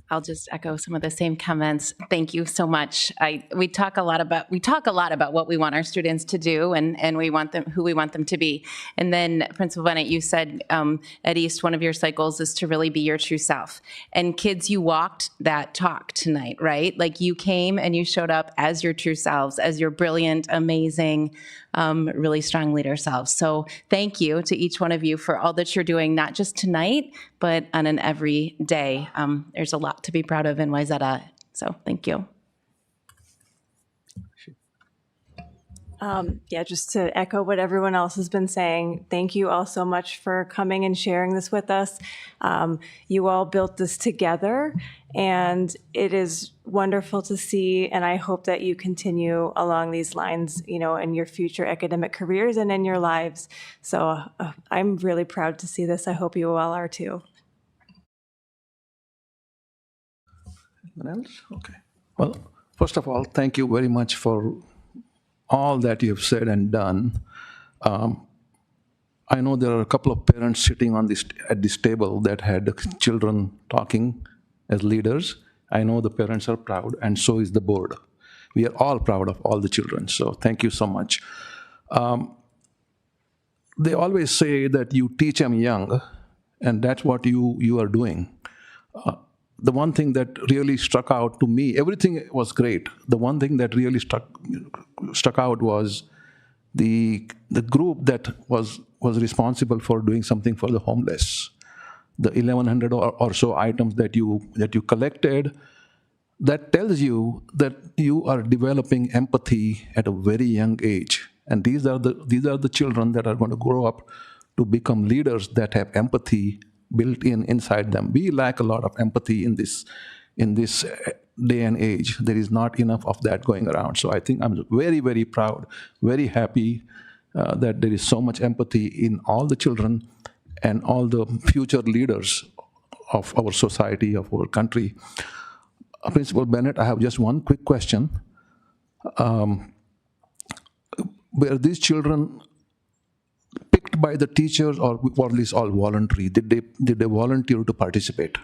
I'll just echo some of the same comments. Thank you so much. We talk a lot about what we want our students to do and we want them who we want them to be. And then Principal Bennett, you said at East one of your cycles is to really be your true self. And kids, you walked that talk tonight, right? Like you came and you showed up as your true selves, as your brilliant, amazing, really strong leader selves. So thank you to each one of you for all that you're doing, not just tonight, but on an every day. There's a lot to be proud of in Wayzata. So thank you. Yeah, just to echo what everyone else has been saying, thank you all so much for coming and sharing this with us. You all built this together, and it is wonderful to see, and I hope that you continue along these lines, in your future academic careers and in your lives. So I'm really proud to see this. I hope you all are too. Anyone else? Okay. Well, first of all, thank you very much for all that you've said and done. I know there are a couple of parents sitting at this table that had children talking as leaders. I know the parents are proud, and so is the board. we are all proud of all the children. So thank you so much. They always say that you teach them young, and that's what you are doing. The one thing that really struck out to me, everything was great. The one thing that really struck out was the group that was responsible for doing something for the homeless. The 1,100 or so items that you collected, that tells you that you are developing empathy at a very young age. And these are the children that are going to grow up to become leaders that have empathy built inside them. We lack a lot of empathy in this day and age. There is not enough of that going around. So I think I'm very, very proud, very happy that there is so much empathy in all the children and all the future leaders of our society, of our country. Principal Bennett, I have just one quick question. Were these children picked by the teachers, or were these all voluntary? Did they volunteer to participate?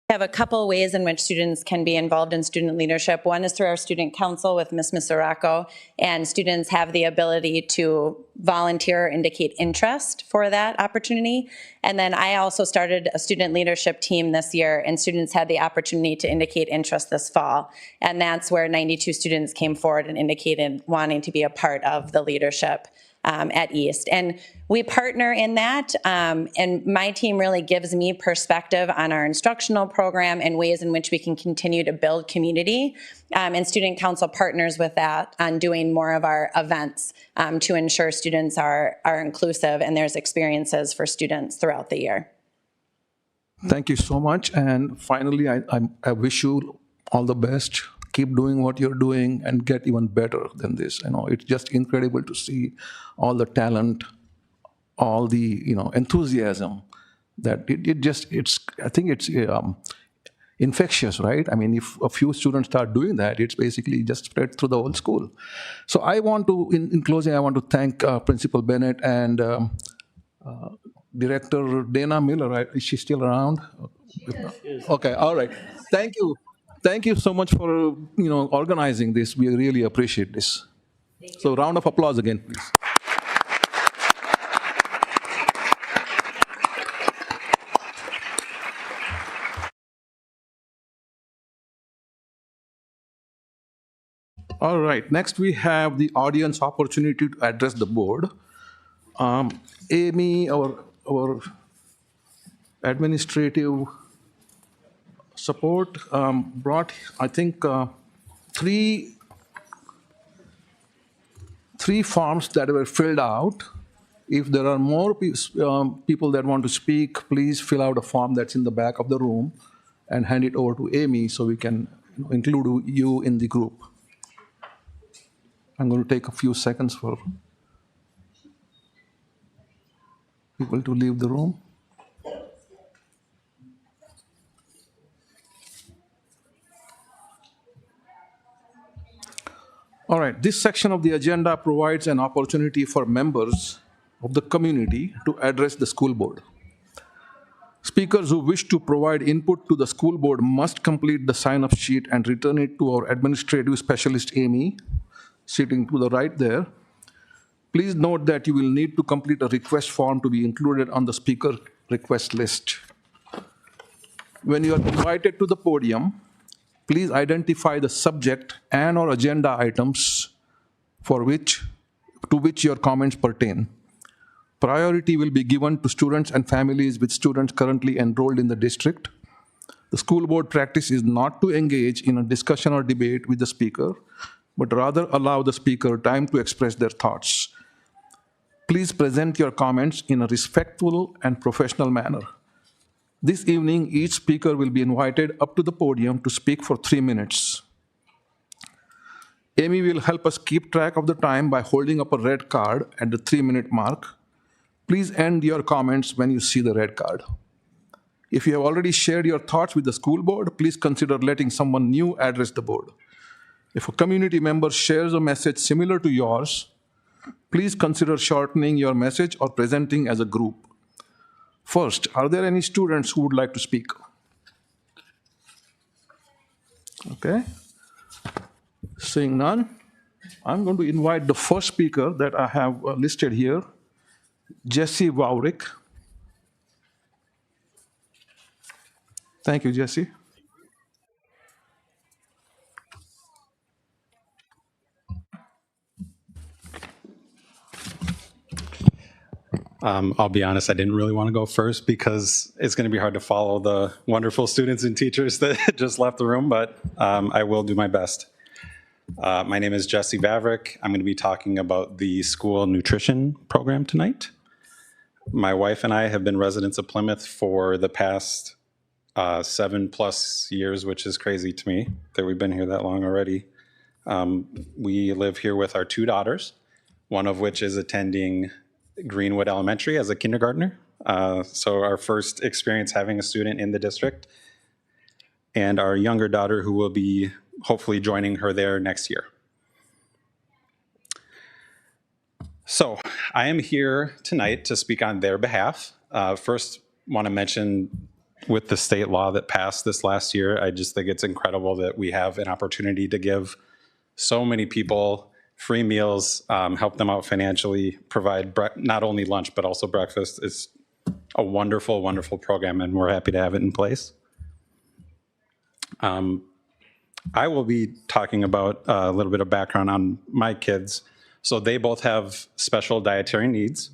We have a couple ways in which students can be involved in student leadership. One is through our student council with Ms. Misarako, and students have the ability to volunteer or indicate interest for that opportunity. And then I also started a student leadership team this year, and students had the opportunity to indicate interest this fall. And that's where 92 students came forward and indicated wanting to be a part of the leadership at East. And we partner in that, and my team really gives me perspective on our instructional program and ways in which we can continue to build community. And Student Council partners with that on doing more of our events to ensure students are inclusive and there's experiences for students throughout the year. Thank you so much. And finally, I wish you all the best. Keep doing what you're doing and get even better than this. It's just incredible to see all the talent, all the enthusiasm. That I think it's infectious, right? I mean, if a few students start doing that, it's basically just spread through the whole school. So I want to, in closing, I want to thank Principal Bennett and Director Dana Miller. Right? Is she still around? Okay, all right. Thank you. Thank you so much for organizing this. We really appreciate this. So round of applause again, please. All right, next we have the audience opportunity to address the board. Amy, our administrative support, brought, I think, three forms that were filled out. If there are more people that want to speak, please fill out a form that's in the back of the room and hand it over to Amy so we can include you in the group. I'm going to take a few seconds for people to leave the room. All right, this section of the agenda provides an opportunity for members of the community to address the school board. Speakers who wish to provide input to the school board must complete the sign-up sheet and return it to our administrative specialist, Amy, sitting to the right there. Please note that you will need to complete a request form to be included on the speaker request list. When you are invited to the podium, please identify the subject and/or agenda items to which your comments pertain. Priority will be given to students and families with students currently enrolled in the district. The school board practice is not to engage in a discussion or debate with the speaker, but rather allow the speaker time to express their thoughts. Please present your comments in a respectful and professional manner. This evening, each speaker will be invited up to the podium to speak for 3 minutes. Amy will help us keep track of the time by holding up a red card at the 3-minute mark. Please end your comments when you see the red card. If you have already shared your thoughts with the school board, please consider letting someone new address the board. If a community member shares a message similar to yours, please consider shortening your message or presenting as a group. First, are there any students who would like to speak? Okay. Seeing none, I'm going to invite the first speaker that I have listed here, Jesse Wawrick. Thank you, Jesse. I'll be honest, I didn't really want to go first because it's going to be hard to follow the wonderful students and teachers that just left the room, but I will do my best. My name is Jesse Vavrick. I'm going to be talking about the school nutrition program tonight. My wife and I have been residents of Plymouth for the past 7+ years, which is crazy to me that we've been here that long already. We live here with our 2 daughters, one of which is attending Greenwood Elementary as a kindergartner. So our first experience having a student in the district, and our younger daughter who will be hopefully joining her there next year. So I am here tonight to speak on their behalf. First, want to mention with the state law that passed this last year, I just think it's incredible that we have an opportunity to give so many people free meals, help them out financially, provide not only lunch, but also breakfast. It's a wonderful, wonderful program, and we're happy to have it in place. I will be talking about a little bit of background on my kids. So they both have special dietary needs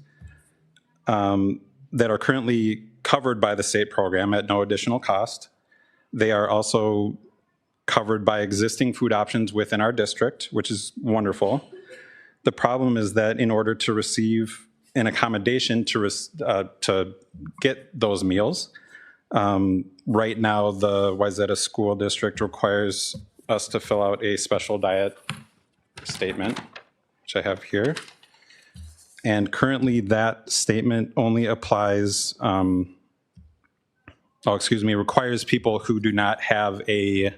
that are currently covered by the state program at no additional cost. They are also covered by existing food options within our district, which is wonderful. The problem is that in order to receive an accommodation to get those meals, right now the Wayzata School District requires us to fill out a special diet statement, which I have here. And currently that statement only applies, requires people who do not have a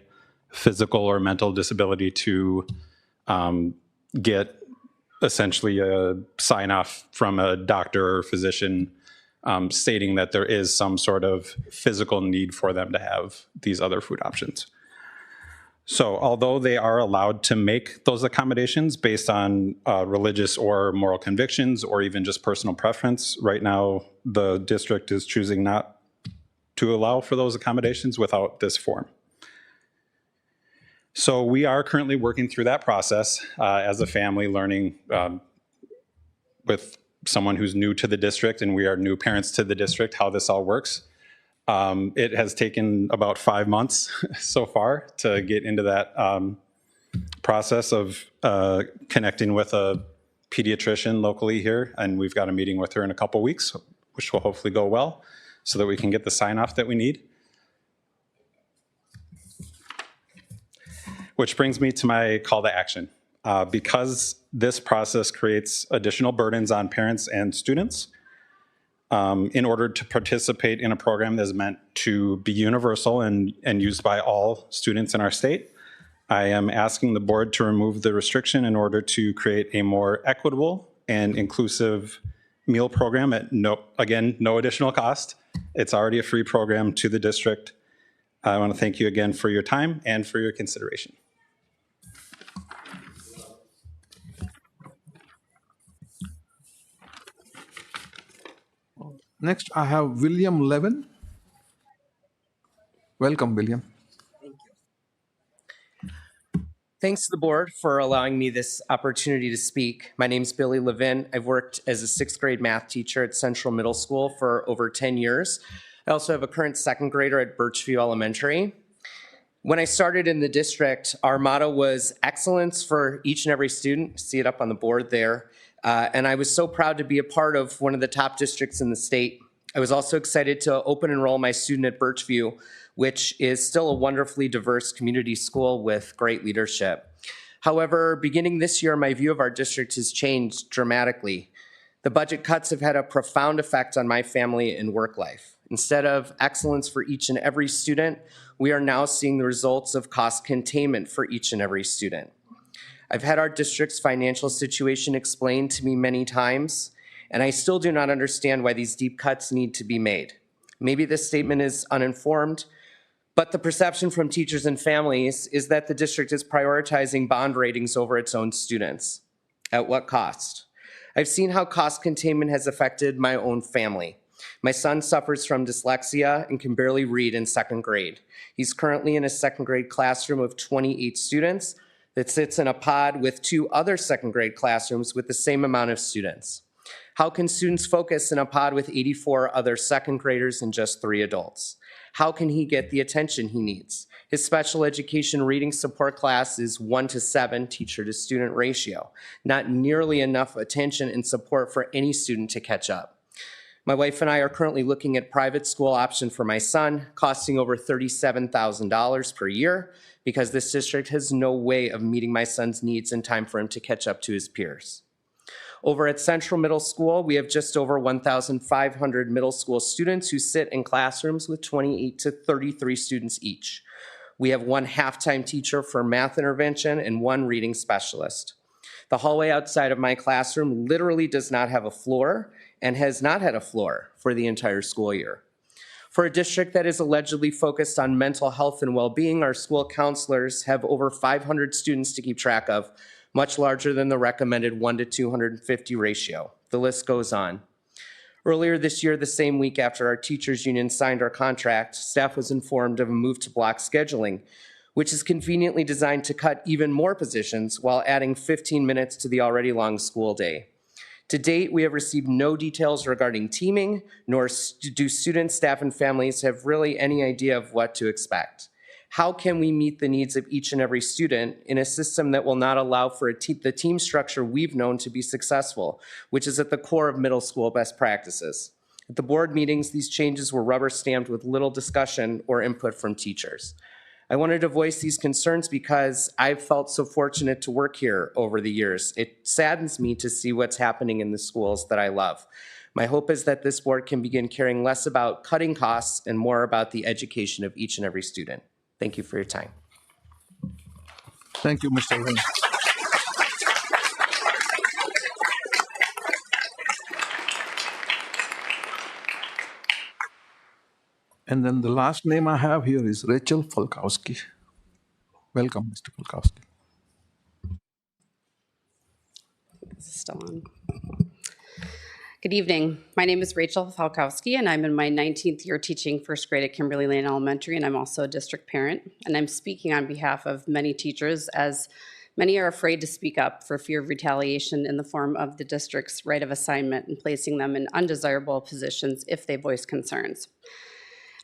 physical or mental disability to get essentially a sign off from a doctor or physician stating that there is some sort of physical need for them to have these other food options. So although they are allowed to make those accommodations based on religious or moral convictions or even just personal preference, right now the district is choosing not to allow for those accommodations without this form. So we are currently working through that process as a family, learning with someone who's new to the district, and we are new parents to the district, how this all works. It has taken about 5 months so far to get into that process of connecting with a pediatrician locally here, and we've got a meeting with her in a couple weeks, which will hopefully go well, so that we can get the sign-off that we need. Which brings me to my call to action. Because this process creates additional burdens on parents and students, in order to participate in a program that is meant to be universal and used by all students in our state, I am asking the board to remove the restriction in order to create a more equitable and inclusive meal program at no additional cost. It's already a free program to the district. I want to thank you again for your time and for your consideration. Next, I have William Levin. Welcome, William. Thanks to the board for allowing me this opportunity to speak. My name's Billy Levin. I've worked as a 6th grade math teacher at Central Middle School for over 10 years. I also have a current 2nd grader at Birchview Elementary. When I started in the district, our motto was excellence for each and every student. See it up on the board there. And I was so proud to be a part of one of the top districts in the state. I was also excited to open enroll my student at Birchview, which is still a wonderfully diverse community school with great leadership. However, beginning this year, my view of our district has changed dramatically. The budget cuts have had a profound effect on my family and work life. Instead of excellence for each and every student, we are now seeing the results of cost containment for each and every student. I've had our district's financial situation explained to me many times, and I still do not understand why these deep cuts need to be made. Maybe this statement is uninformed, But the perception from teachers and families is that the district is prioritizing bond ratings over its own students. At what cost? I've seen how cost containment has affected my own family. My son suffers from dyslexia and can barely read in 2nd grade. He's currently in a 2nd grade classroom of 28 students that sits in a pod with 2 other 2nd grade classrooms with the same amount of students. How can students focus in a pod with 84 other 2nd graders and just 3 adults? How can he get the attention he needs? His special education reading support class is 1-to-7 teacher to student ratio, not nearly enough attention and support for any student to catch up. My wife and I are currently looking at private school option for my son, costing over $37,000 per year, because this district has no way of meeting my son's needs in time for him to catch up to his peers. Over at Central Middle School, we have just over 1,500 middle school students who sit in classrooms with 28 to 33 students each. We have 1 half-time teacher for math intervention and 1 reading specialist. The hallway outside of my classroom literally does not have a floor and has not had a floor for the entire school year. For a district that is allegedly focused on mental health and well-being, our school counselors have over 500 students to keep track of, much larger than the recommended 1-to-250 ratio. The list goes on. Earlier this year, the same week after our teachers union signed our contract, staff was informed of a move to block scheduling, which is conveniently designed to cut even more positions while adding 15 minutes to the already long school day. To date, we have received no details regarding teaming, nor do students, staff, and families have really any idea of what to expect. How can we meet the needs of each and every student in a system that will not allow for the team structure we've known to be successful, which is at the core of middle school best practices? At the board meetings, these changes were rubber stamped with little discussion or input from teachers. I wanted to voice these concerns because I've felt so fortunate to work here over the years. It saddens me to see what's happening in the schools that I love. My hope is that this board can begin caring less about cutting costs and more about the education of each and every student. Thank you for your time. Thank you, Mr. Lynn. And then the last name I have here is Rachel Falkowski. Welcome, Mr. Falkowski. This is still on. Good evening. My name is Rachel Falkowski, and I'm in my 19th year teaching 1st grade at Kimberly Lane Elementary, and I'm also a district parent. And I'm speaking on behalf of many teachers, as many are afraid to speak up for fear of retaliation in the form of the district's right of assignment and placing them in undesirable positions if they voice concerns.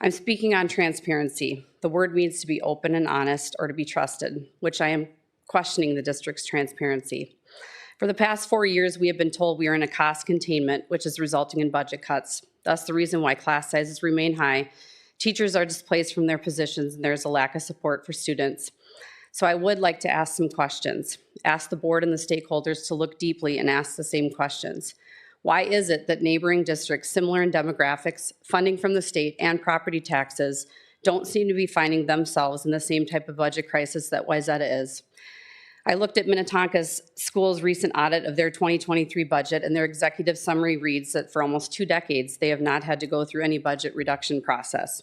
I'm speaking on transparency. The word means to be open and honest or to be trusted, which I am questioning the district's transparency. For the past 4 years, we have been told we are in a cost containment, which is resulting in budget cuts. Thus, the reason why class sizes remain high, teachers are displaced from their positions, and there's a lack of support for students. So I would like to ask some questions. Ask the board and the stakeholders to look deeply and ask the same questions. Why is it that neighboring districts similar in demographics, funding from the state, and property taxes don't seem to be finding themselves in the same type of budget crisis that Wayzata is? I looked at Minnetonka's school's recent audit of their 2023 budget, and their executive summary reads that for almost 2 decades, they have not had to go through any budget reduction process.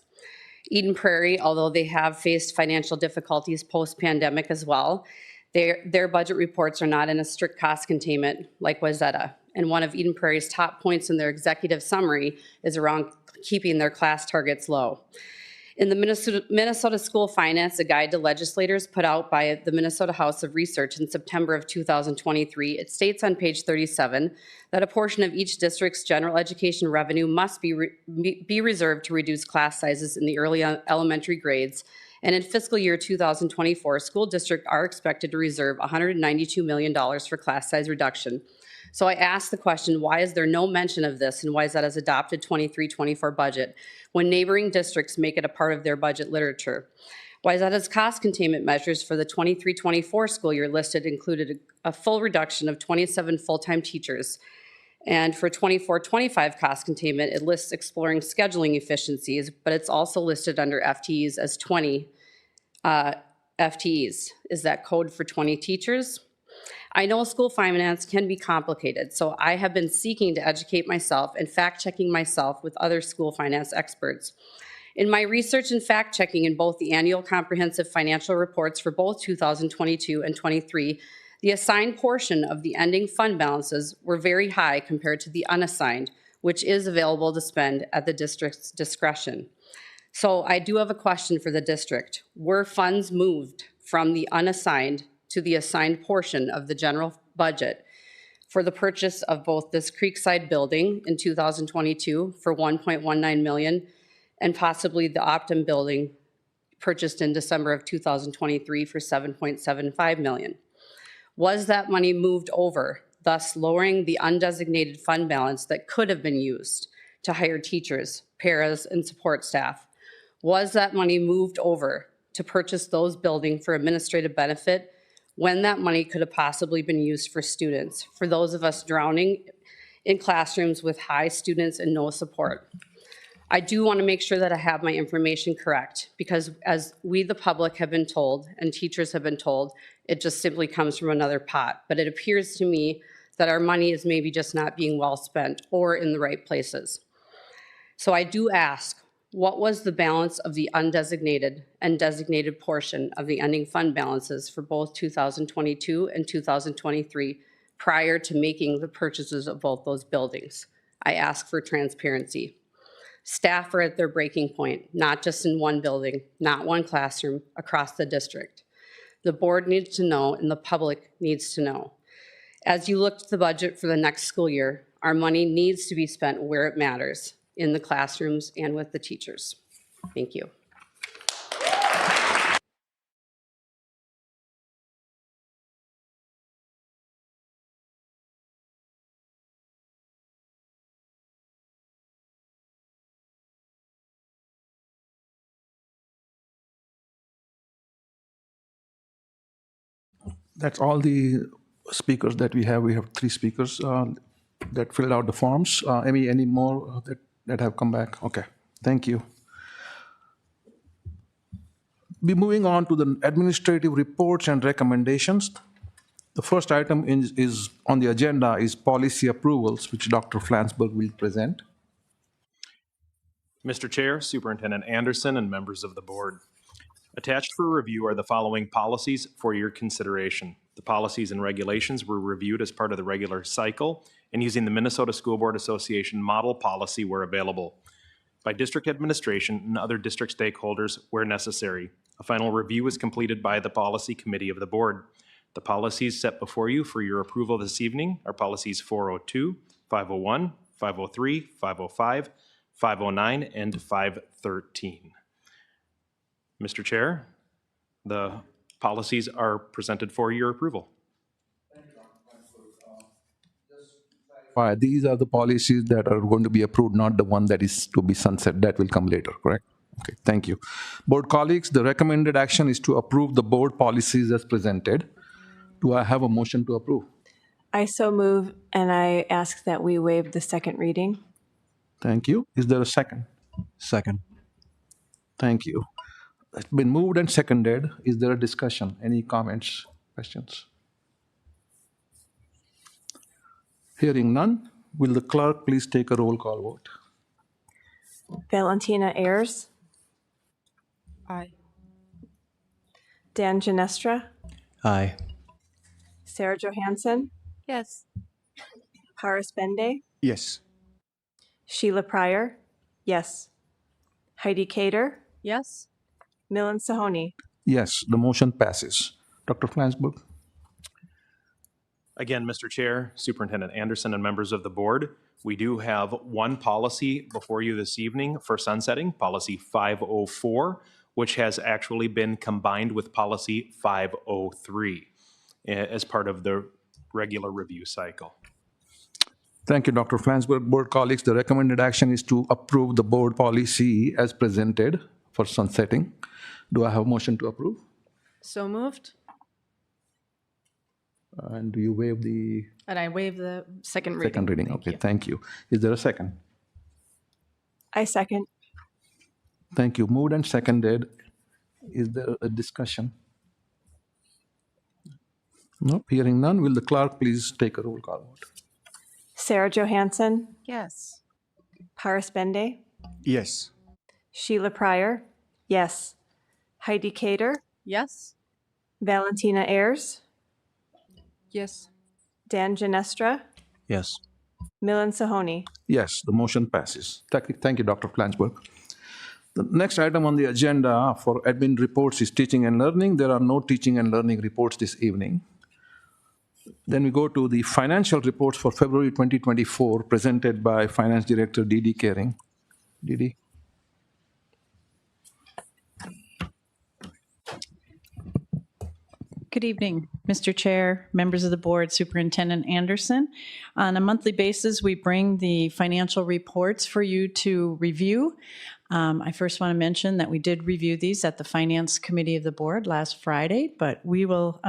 Eden Prairie, although they have faced financial difficulties post-pandemic as well, their budget reports are not in a strict cost containment like Wayzata. And one of Eden Prairie's top points in their executive summary is around keeping their class targets low. In the Minnesota School Finance, a guide to legislators put out by the Minnesota House of Research in September of 2023, it states on page 37 that a portion of each district's general education revenue must be reserved to reduce class sizes in the early elementary grades. And in fiscal year 2024, school districts are expected to reserve $192 million for class size reduction. So I asked the question, why is there no mention of this in Wayzata's adopted 23-24 budget when neighboring districts make it a part of their budget literature? Wayzata's cost containment measures for the 23-24 school year listed included a full reduction of 27 full-time teachers. And for 24-25 cost containment, it lists exploring scheduling efficiencies, but it's also listed under FTEs as 20 FTEs. Is that code for 20 teachers? I know school finance can be complicated, so I have been seeking to educate myself and fact-checking myself with other school finance experts. In my research and fact-checking in both the annual comprehensive financial reports for both 2022 and 23, the assigned portion of the ending fund balances were very high compared to the unassigned, which is available to spend at the district's discretion. So I do have a question for the district. Were funds moved from the unassigned to the assigned portion of the general budget for the purchase of both this Creekside building in 2022 for $1.19 million and possibly the Optum building purchased in December of 2023 for $7.75 million? Was that money moved over, thus lowering the undesignated fund balance that could have been used to hire teachers, paras, and support staff? Was that money moved over to purchase those buildings for administrative benefit when that money could have possibly been used for students, for those of us drowning in classrooms with high students and no support? I do want to make sure that I have my information correct, because as we, the public, have been told and teachers have been told, it just simply comes from another pot. But it appears to me that our money is maybe just not being well spent or in the right places. So I do ask, what was the balance of the undesignated and designated portion of the ending fund balances for both 2022 and 2023 prior to making the purchases of both those buildings? I ask for transparency. Staff are at their breaking point, not just in one building, not one classroom, across the district. The board needs to know and the public needs to know. As you look to the budget for the next school year, our money needs to be spent where it matters, in the classrooms and with the teachers. Thank you. That's all the speakers that we have. We have 3 speakers that filled out the forms. Any more that have come back? Okay, thank you. Be moving on to the administrative reports and recommendations. The first item is on the agenda is policy approvals, which Dr. Flansburgh will present. Mr. Chair, Superintendent Anderson, and members of the board. Attached for review are the following policies for your consideration. The policies and regulations were reviewed as part of the regular cycle and using the Minnesota School Board Association model policy where available, by district administration and other district stakeholders where necessary. A final review was completed by the policy committee of the board. The policies set before you for your approval this evening are policies 402, 501, 503, 505, 509, and 513. Mr. Chair, the policies are presented for your approval. These are the policies that are going to be approved, not the one that is to be sunset. That will come later, correct? Okay, thank you. Board colleagues, the recommended action is to approve the board policies as presented. Do I have a motion to approve? I so move, and I ask that we waive the second reading. Thank you. Is there a second? Second. Thank you. It's been moved and seconded. Is there a discussion? Any comments, questions? Hearing none, will the clerk please take a roll call vote? Valentina Ayers. Aye. Dan Ginestra. Aye. Sarah Johansson. Yes. Paris Bende. Yes. Sheila Pryor. Yes. Heidi Cater. Yes. Milan Sahoni. Yes, the motion passes. Dr. Flansburgh? Again, Mr. Chair, Superintendent Anderson, and members of the board, we do have one policy before you this evening for sunsetting, policy 504, which has actually been combined with policy 503 as part of the regular review cycle. Thank you, Dr. Flansburgh. Board colleagues, the recommended action is to approve the board policy as presented for sunsetting. Do I have a motion to approve? So moved. And do you waive the And I waive the second reading. second reading? Okay, thank you. Is there a second? I second. Thank you. Moved and seconded. Is there a discussion? Nope, hearing none. Will the clerk please take a roll call vote? Sarah Johansson. Yes. Paris Bende. Yes. Sheila Pryor, yes. Heidi Cater, Yes. Valentina Ayers, Yes. Dan Ginestra, Yes. Milan Sahoni. Yes, the motion passes. Thank you, Dr. Flansburg. The next item on the agenda for admin reports is teaching and learning. There are no teaching and learning reports this evening. Then we go to the financial reports for February 2024, presented by Finance Director Didi Kering. Didi? Good evening, Mr. Chair, members of the board, Superintendent Anderson. On a monthly basis, we bring the financial reports for you to review. I first want to mention that we did review these at the Finance Committee of the board last Friday, but we will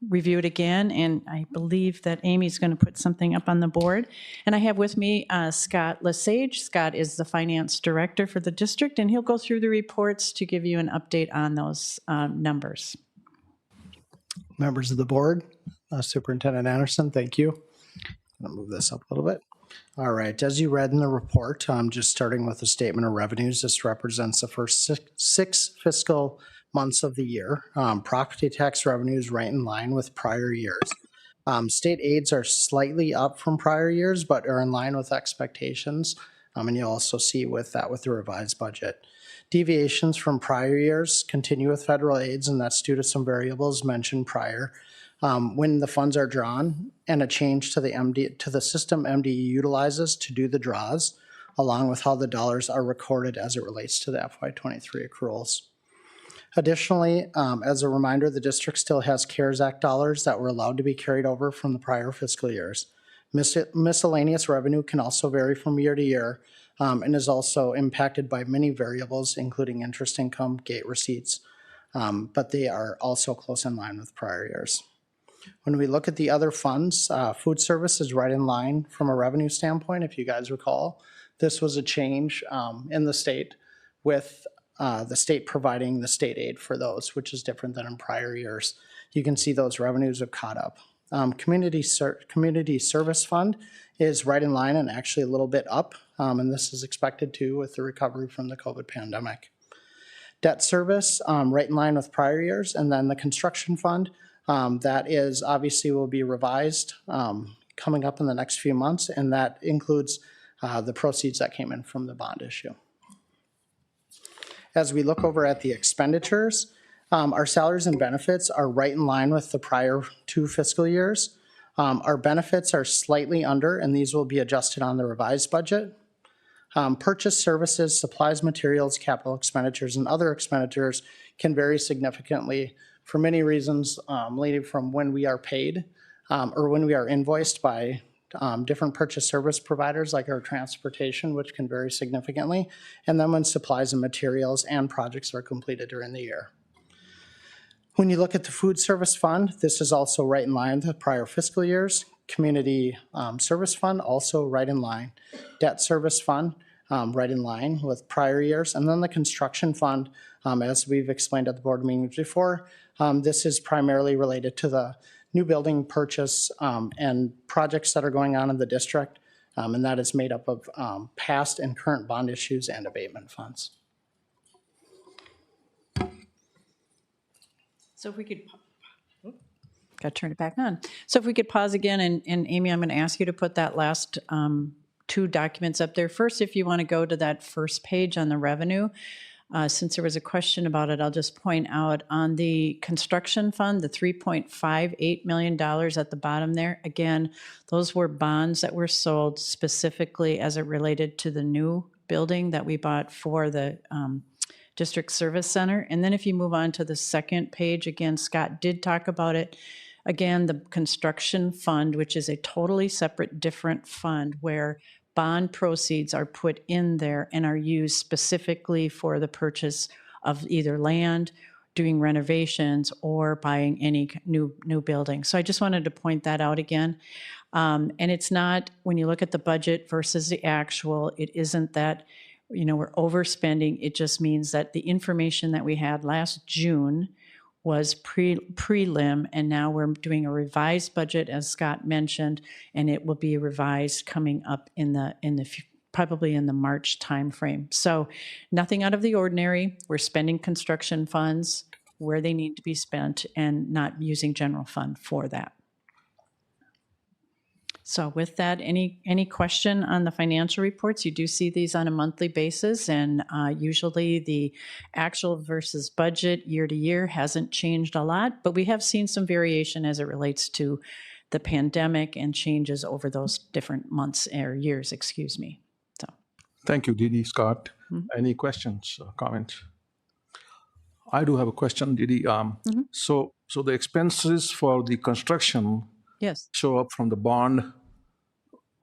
review it again, and I believe that Amy's going to put something up on the board. And I have with me Scott Lesage. Scott is the Finance Director for the district, and he'll go through the reports to give you an update on those numbers. Members of the board, Superintendent Anderson, thank you. I'll move this up a little bit. All right, as you read in the report, just starting with the statement of revenues, this represents the first six fiscal months of the year. Property tax revenues right in line with prior years. State aids are slightly up from prior years, but are in line with expectations. And you'll also see with that with the revised budget. Deviations from prior years continue with federal aids, and that's due to some variables mentioned prior. When the funds are drawn, and a change to the system MDE utilizes to do the draws, along with how the dollars are recorded as it relates to the FY23 accruals. Additionally, as a reminder, the district still has CARES Act dollars that were allowed to be carried over from the prior fiscal years. Miscellaneous revenue can also vary from year to year, and is also impacted by many variables, including interest income, gate receipts, but they are also close in line with prior years. When we look at the other funds, food service is right in line from a revenue standpoint. If you guys recall, this was a change in the state with the state providing the state aid for those, which is different than in prior years. You can see those revenues have caught up. Community Service Fund is right in line and actually a little bit up, and this is expected to with the recovery from the COVID pandemic. Debt service, right in line with prior years, and then the construction fund, that is obviously will be revised coming up in the next few months, and that includes the proceeds that came in from the bond issue. As we look over at the expenditures, our salaries and benefits are right in line with the prior 2 fiscal years. Our benefits are slightly under, and these will be adjusted on the revised budget. Purchase services, supplies, materials, capital expenditures, and other expenditures can vary significantly for many reasons, leading from when we are paid or when we are invoiced by different purchase service providers like our transportation, which can vary significantly, and then when supplies and materials and projects are completed during the year. When you look at the food service fund, this is also right in line with prior fiscal years. Community service fund, also right in line. Debt service fund, right in line with prior years. And then the construction fund, as we've explained at the board meetings before, this is primarily related to the new building purchase and projects that are going on in the district. And that is made up of past and current bond issues and abatement funds. So if we could, got to turn it back on. So if we could pause again, and Amy, I'm going to ask you to put that last 2 documents up there. First, if you want to go to that first page on the revenue, since there was a question about it, I'll just point out on the construction fund, the $3.58 million at the bottom there, again, those were bonds that were sold specifically as it related to the new building that we bought for the District Service Center. And then if you move on to the second page, again, Scott did talk about it. Again, the construction fund, which is a totally separate, different fund where bond proceeds are put in there and are used specifically for the purchase of either land, doing renovations, or buying any new building. So I just wanted to point that out again. And it's not, when you look at the budget versus the actual, it isn't that we're overspending. It just means that the information that we had last June was prelim, and now we're doing a revised budget, as Scott mentioned, and it will be revised coming up in the probably in the March timeframe. So nothing out of the ordinary. We're spending construction funds where they need to be spent and not using general fund for that. So with that, any question on the financial reports? You do see these on a monthly basis, and usually the actual versus budget year to year hasn't changed a lot, but we have seen some variation as it relates to the pandemic and changes over those different months or years, excuse me. So Thank you, Didi, Scott. Any questions, comments? I do have a question, Didi. So the expenses for the construction yes. show up from the bond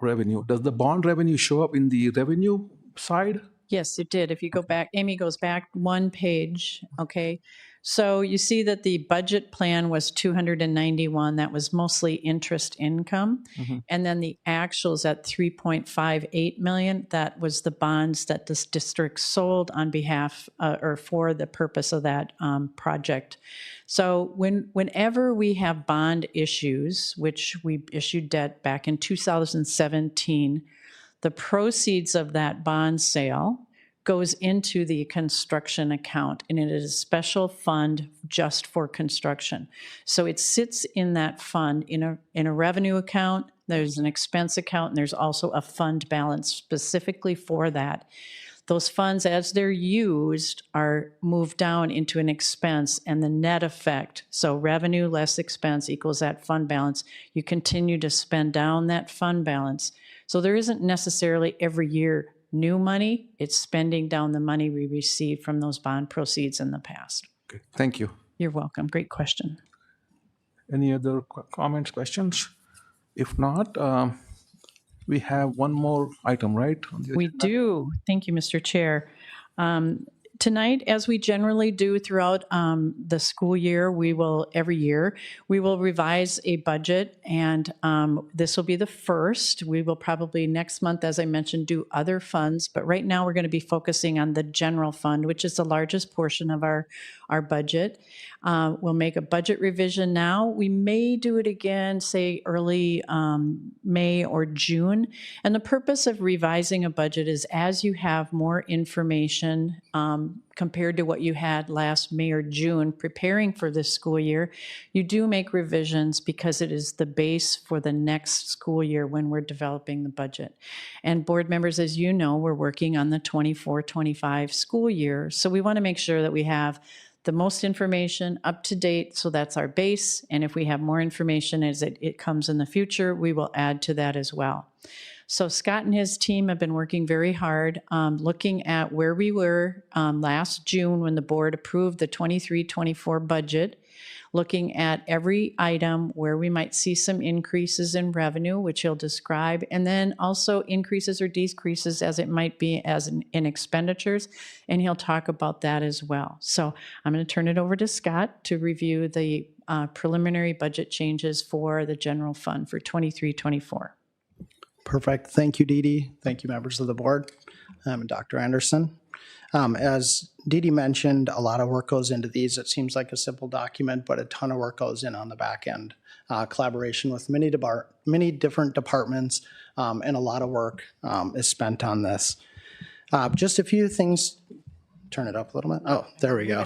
revenue. Does the bond revenue show up in the revenue side? Yes, it did. If you go back, Amy goes back one page, okay? So you see that the budget plan was 291. That was mostly interest income. And then the actuals at 3.58 million, that was the bonds that this district sold on behalf or for the purpose of that project. So whenever we have bond issues, which we issued debt back in 2017, the proceeds of that bond sale goes into the construction account, and it is a special fund just for construction. So it sits in that fund in a revenue account, there's an expense account, and there's also a fund balance specifically for that. Those funds, as they're used, are moved down into an expense, and the net effect, so revenue less expense equals that fund balance. You continue to spend down that fund balance. So there isn't necessarily every year new money. It's spending down the money we received from those bond proceeds in the past. Okay, thank you. You're welcome. Great question. Any other comments, questions? If not, we have one more item, right? We do. Thank you, Mr. Chair. Tonight, as we generally do throughout the school year, every year, we will revise a budget, and this will be the first. We will probably next month, as I mentioned, do other funds, but right now we're going to be focusing on the general fund, which is the largest portion of our budget. We'll make a budget revision now. We may do it again, say early May or June. And the purpose of revising a budget is as you have more information compared to what you had last May or June preparing for this school year, you do make revisions because it is the base for the next school year when we're developing the budget. And board members, as you know, we're working on the 24-25 school year. So we want to make sure that we have the most information up to date, so that's our base. And if we have more information as it comes in the future, we will add to that as well. So Scott and his team have been working very hard looking at where we were last June when the board approved the 23-24 budget, looking at every item where we might see some increases in revenue, which he'll describe, and then also increases or decreases as it might be in expenditures, and he'll talk about that as well. So I'm going to turn it over to Scott to review the preliminary budget changes for the general fund for 23-24. Perfect. Thank you, Didi. Thank you, members of the board. Dr. Anderson. As Didi mentioned, a lot of work goes into these. It seems like a simple document, but a ton of work goes in on the back end. Collaboration with many different departments, and a lot of work is spent on this. Just a few things. Turn it up a little bit. Oh, there we go.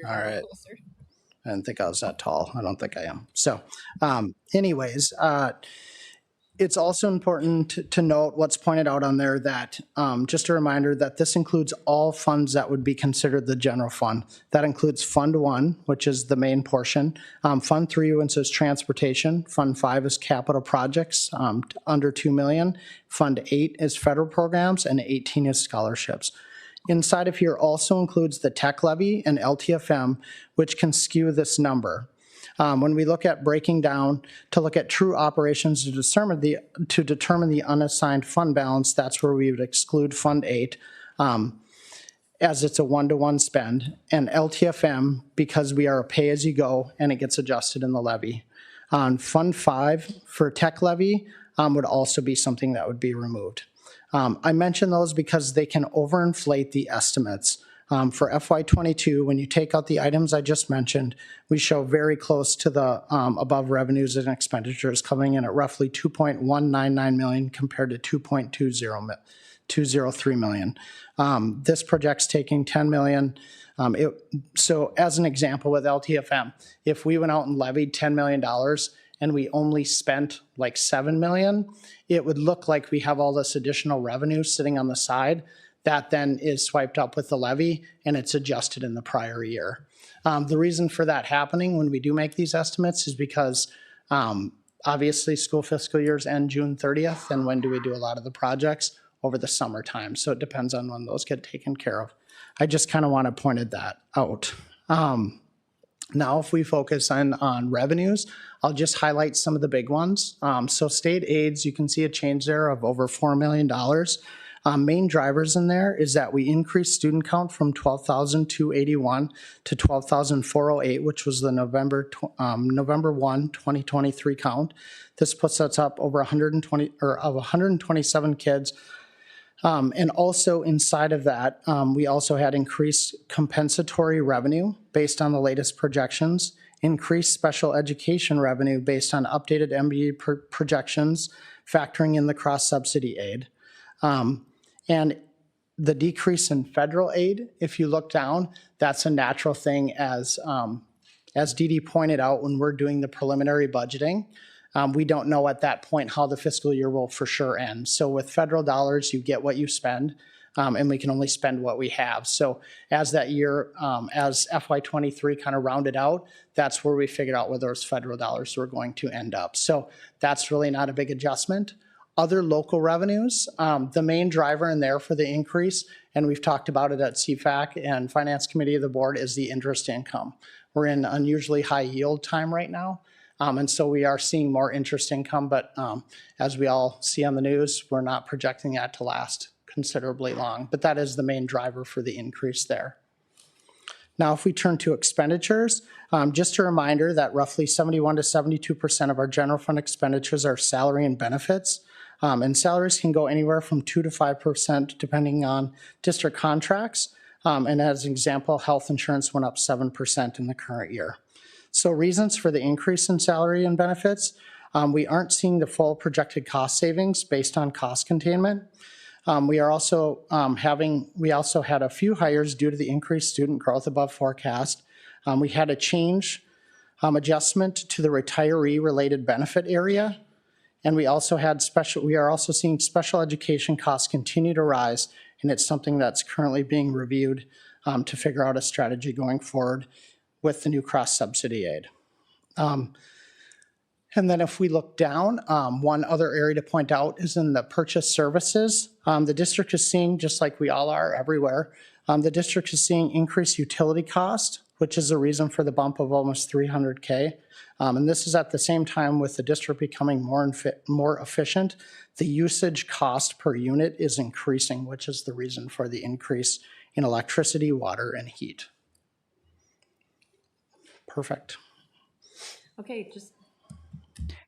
All right. I didn't think I was that tall. I don't think I am. So anyways, it's also important to note what's pointed out on there that just a reminder that this includes all funds that would be considered the general fund. That includes Fund 1, which is the main portion. Fund 3, which is transportation. Fund 5 is capital projects under $2 million. Fund 8 is federal programs, and 18 is scholarships. Inside of here also includes the tech levy and LTFM, which can skew this number. When we look at breaking down to look at true operations to determine the unassigned fund balance, that's where we would exclude Fund 8 as it's a one-to-one spend, and LTFM because we are a pay-as-you-go and it gets adjusted in the levy. Fund 5 for tech levy would also be something that would be removed. I mention those because they can overinflate the estimates. For FY22, when you take out the items I just mentioned, we show very close to the above revenues and expenditures, coming in at roughly 2.199 million compared to 2.203 million. This project's taking 10 million. So as an example with LTFM, if we went out and levied $10 million and we only spent like 7 million, it would look like we have all this additional revenue sitting on the side that then is swiped up with the levy and it's adjusted in the prior year. The reason for that happening when we do make these estimates is because obviously school fiscal years end June 30th, and when do we do a lot of the projects? Over the summertime. So it depends on when those get taken care of. I just kind of want to point that out. Now, if we focus on revenues, I'll just highlight some of the big ones. So state aids, you can see a change there of over $4 million. Main drivers in there is that we increased student count from 12,281 to 12,408, which was the November 1, 2023 count. This puts us up over 127 kids. And also inside of that, we also had increased compensatory revenue based on the latest projections, increased special education revenue based on updated MBE projections, factoring in the cross-subsidy aid. And the decrease in federal aid, if you look down, that's a natural thing as Dee Dee pointed out when we're doing the preliminary budgeting. We don't know at that point how the fiscal year will for sure end. So with federal dollars, you get what you spend, and we can only spend what we have. So as that year, as FY23 kind of rounded out, that's where we figured out where those federal dollars were going to end up. So that's really not a big adjustment. Other local revenues, the main driver in there for the increase, and we've talked about it at CFAC and Finance Committee of the Board, is the interest income. We're in unusually high yield time right now. And so we are seeing more interest income, but as we all see on the news, we're not projecting that to last considerably long. But that is the main driver for the increase there. Now, if we turn to expenditures, just a reminder that roughly 71 to 72% of our general fund expenditures are salary and benefits. And salaries can go anywhere from 2 to 5% depending on district contracts. And as an example, health insurance went up 7% in the current year. So reasons for the increase in salary and benefits, we aren't seeing the full projected cost savings based on cost containment. We also had a few hires due to the increased student growth above forecast. We had a change adjustment to the retiree related benefit area. And we are also seeing special education costs continue to rise, and it's something that's currently being reviewed to figure out a strategy going forward with the new cross-subsidy aid. And then if we look down, one other area to point out is in the purchase services. The district is seeing, just like we all are everywhere, the district is seeing increased utility cost, which is the reason for the bump of almost $300K. And this is at the same time with the district becoming more efficient. The usage cost per unit is increasing, which is the reason for the increase in electricity, water, and heat. Perfect. Okay,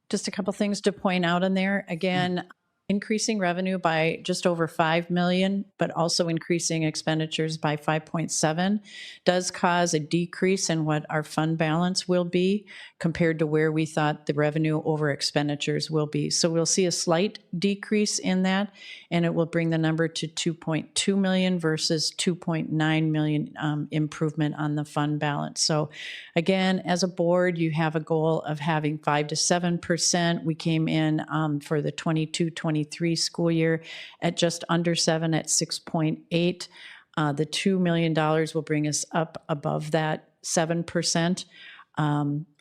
just a couple things to point out in there. Again, increasing revenue by just over 5 million, but also increasing expenditures by 5.7 does cause a decrease in what our fund balance will be compared to where we thought the revenue over expenditures will be. So we'll see a slight decrease in that, and it will bring the number to 2.2 million versus 2.9 million improvement on the fund balance. So again, as a board, you have a goal of having 5 to 7%. We came in for the 22-23 school year at just under 7 at 6.8. The $2 million will bring us up above that 7%.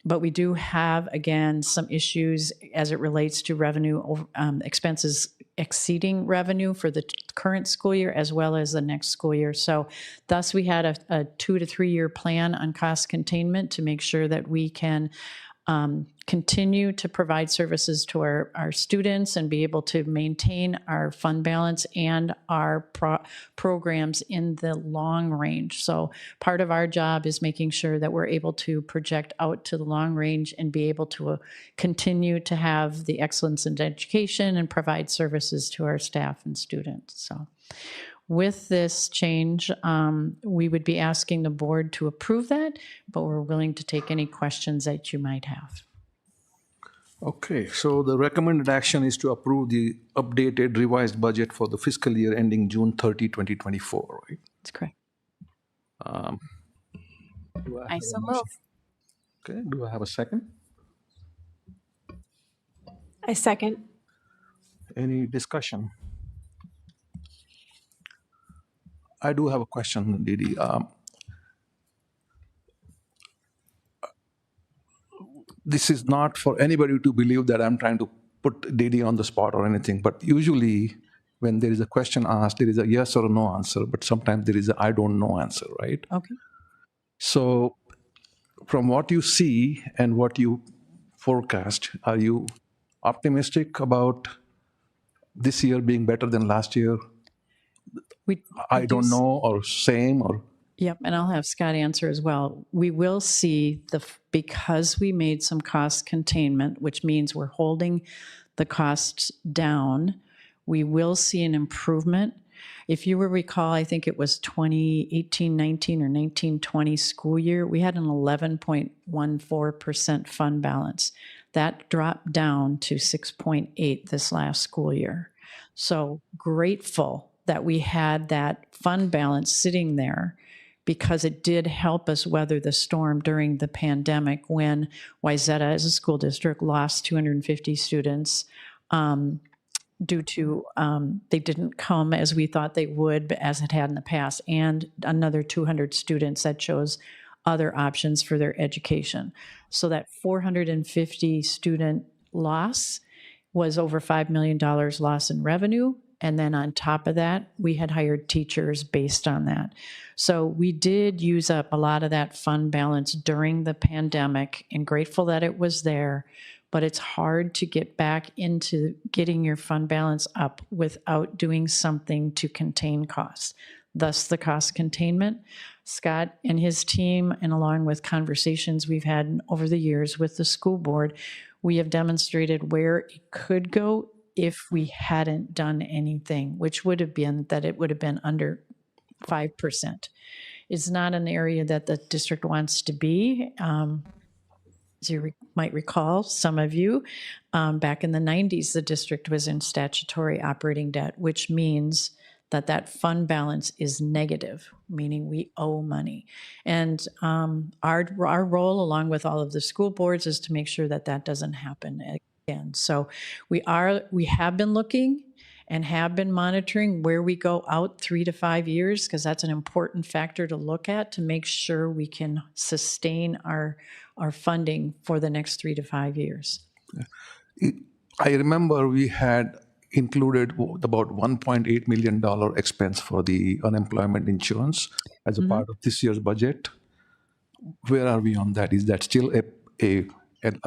But we do have, again, some issues as it relates to revenue expenses exceeding revenue for the current school year as well as the next school year. So thus we had a 2 to 3 year plan on cost containment to make sure that we can continue to provide services to our students and be able to maintain our fund balance and our programs in the long range. So part of our job is making sure that we're able to project out to the long range and be able to continue to have the excellence in education and provide services to our staff and students. So with this change, we would be asking the board to approve that, but we're willing to take any questions that you might have. Okay, so the recommended action is to approve the updated revised budget for the fiscal year ending June 30, 2024, right? That's correct. I so move. Okay, do I have a second? I second. Any discussion? I do have a question, Didi. This is not for anybody to believe that I'm trying to put Didi on the spot or anything, but usually when there is a question asked, there is a yes or no answer, but sometimes there is a I don't know answer, right? Okay. So from what you see and what you forecast, are you optimistic about this year being better than last year? I don't know, or same, or? Yep, and I'll have Scott answer as well. We will see because we made some cost containment, which means we're holding the costs down, we will see an improvement. If you will recall, I think it was 2018-19 or 19-20 school year, we had an 11.14% fund balance. That dropped down to 6.8 this last school year. So grateful that we had that fund balance sitting there, because it did help us weather the storm during the pandemic when Wayzata as a school district lost 250 students due to they didn't come as we thought they would, as it had in the past, and another 200 students that chose other options for their education. So that 450 student loss was over $5 million loss in revenue. And then on top of that, we had hired teachers based on that. So we did use up a lot of that fund balance during the pandemic, and grateful that it was there. But it's hard to get back into getting your fund balance up without doing something to contain costs. Thus the cost containment. Scott and his team, and along with conversations we've had over the years with the school board, we have demonstrated where it could go if we hadn't done anything, which would have been that it would have been under 5%. It's not an area that the district wants to be. As you might recall, some of you, back in the 90s, the district was in statutory operating debt, which means that fund balance is negative, meaning we owe money. And our role, along with all of the school boards, is to make sure that that doesn't happen again. So we have been looking and have been monitoring where we go out 3 to 5 years, because that's an important factor to look at to make sure we can sustain our funding for the next 3 to 5 years. I remember we had included about $1.8 million expense for the unemployment insurance as a part of this year's budget. Where are we on that? Is that still a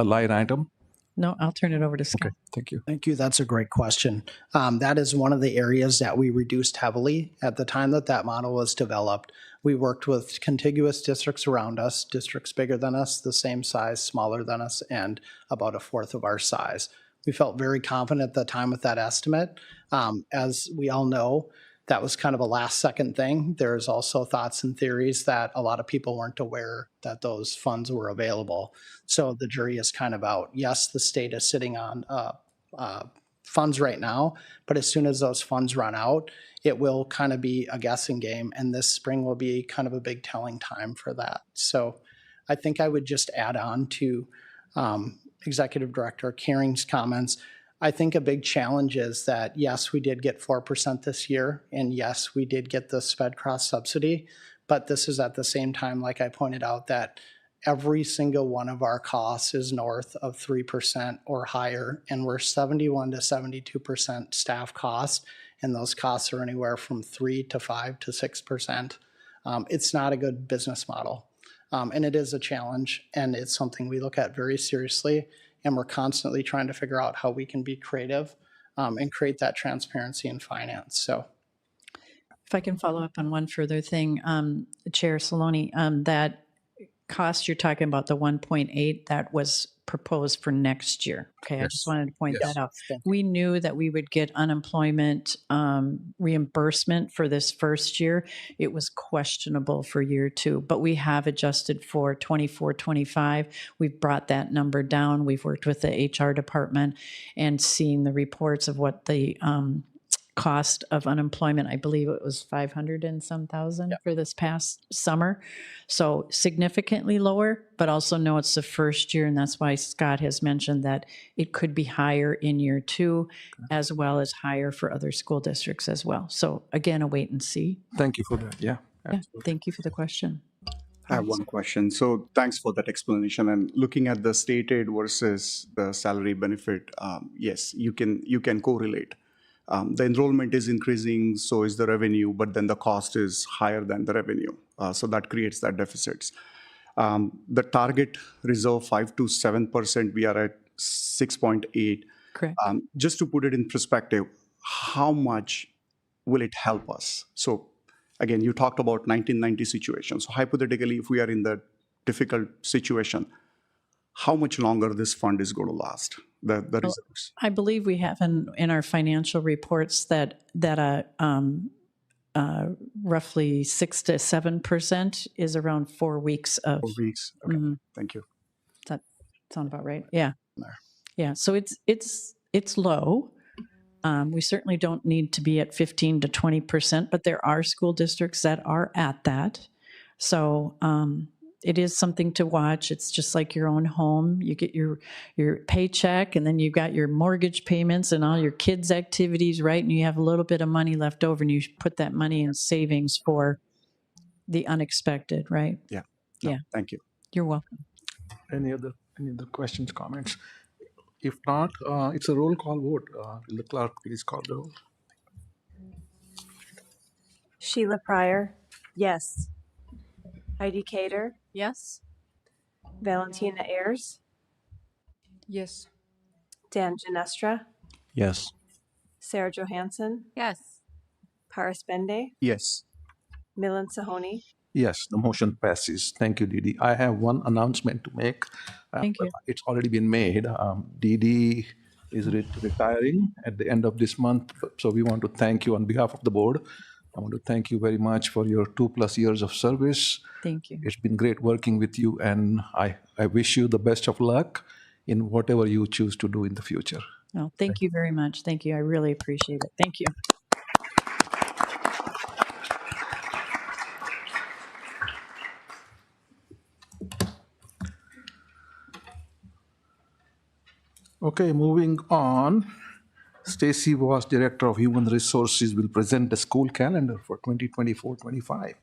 line item? No, I'll turn it over to Scott. Okay, thank you. Thank you. That's a great question. That is one of the areas that we reduced heavily at the time that model was developed. We worked with contiguous districts around us, districts bigger than us, the same size, smaller than us, and about a fourth of our size. We felt very confident at the time with that estimate. As we all know, that was kind of a last second thing. There's also thoughts and theories that a lot of people weren't aware that those funds were available. So the jury is kind of out. Yes, the state is sitting on funds right now, but as soon as those funds run out, it will kind of be a guessing game. And this spring will be kind of a big telling time for that. So I think I would just add on to Executive Director Kering's comments. I think a big challenge is that, yes, we did get 4% this year, and yes, we did get the sped cross subsidy, but this is at the same time, like I pointed out, that every single one of our costs is north of 3% or higher, and we're 71 to 72% staff cost, and those costs are anywhere from 3 to 5 to 6%. It's not a good business model, and it is a challenge, and it's something we look at very seriously. and we're constantly trying to figure out how we can be creative and create that transparency in finance. So If I can follow up on one further thing, Chair Saloni, that cost you're talking about, the 1.8, that was proposed for next year. Okay, I just Yes. wanted to point Yes. that out. We knew that we would get unemployment reimbursement for this first year. It was questionable for year 2, but we have adjusted for 24, 25. We've brought that number down. We've worked with the HR department and seen the reports of what the cost of unemployment. I believe it was 500 and some thousand for this past summer. So significantly lower, but also know it's the first year. And that's why Scott has mentioned that it could be higher in year 2, as well as higher for other school districts as well. So again, a wait and see. Thank you for that. Yeah. Yeah, thank you for the question. I have one question. So thanks for that explanation. And looking at the state aid versus the salary benefit, yes, you can correlate. The enrollment is increasing, so is the revenue, but then the cost is higher than the revenue. So that creates that deficits. The target reserve 5 to 7%, we are at 6.8. Correct. Just to put it in perspective, how much will it help us? So again, you talked about 1990 situation. So hypothetically, if we are in that difficult situation, how much longer this fund is going to last, the reserves? I believe we have in our financial reports that roughly 6 to 7% is around 4 weeks of. 4 weeks. Okay. Thank you. Does that sound about right? Yeah. Yeah. So it's low. We certainly don't need to be at 15 to 20%, but there are school districts that are at that. So it is something to watch. It's just like your own home. You get your paycheck, and then you've got your mortgage payments and all your kids' activities, right? And you have a little bit of money left over, and you put that money in savings for the unexpected, right? Yeah. Yeah. Thank you. You're welcome. Any other questions, comments? If not, it's a roll call vote. Will the clerk please call the roll? Sheila Pryor, yes. Heidi Cater, Yes. Valentina Ayers, Yes. Dan Ginestra, Yes. Sarah Johansson, Yes. Paris Bende, Yes. Milan Sahoni. Yes, the motion passes. Thank you, Didi. I have one announcement to make. Thank you. It's already been made. Didi is retiring at the end of this month. So we want to thank you on behalf of the board. I want to thank you very much for your 2+ years of service. Thank you. It's been great working with you, and I wish you the best of luck in whatever you choose to do in the future. No, thank you very much. Thank you. I really appreciate it. Thank you. Okay, moving on. Stacy Voss, Director of Human Resources, will present the school calendar for 2024-25.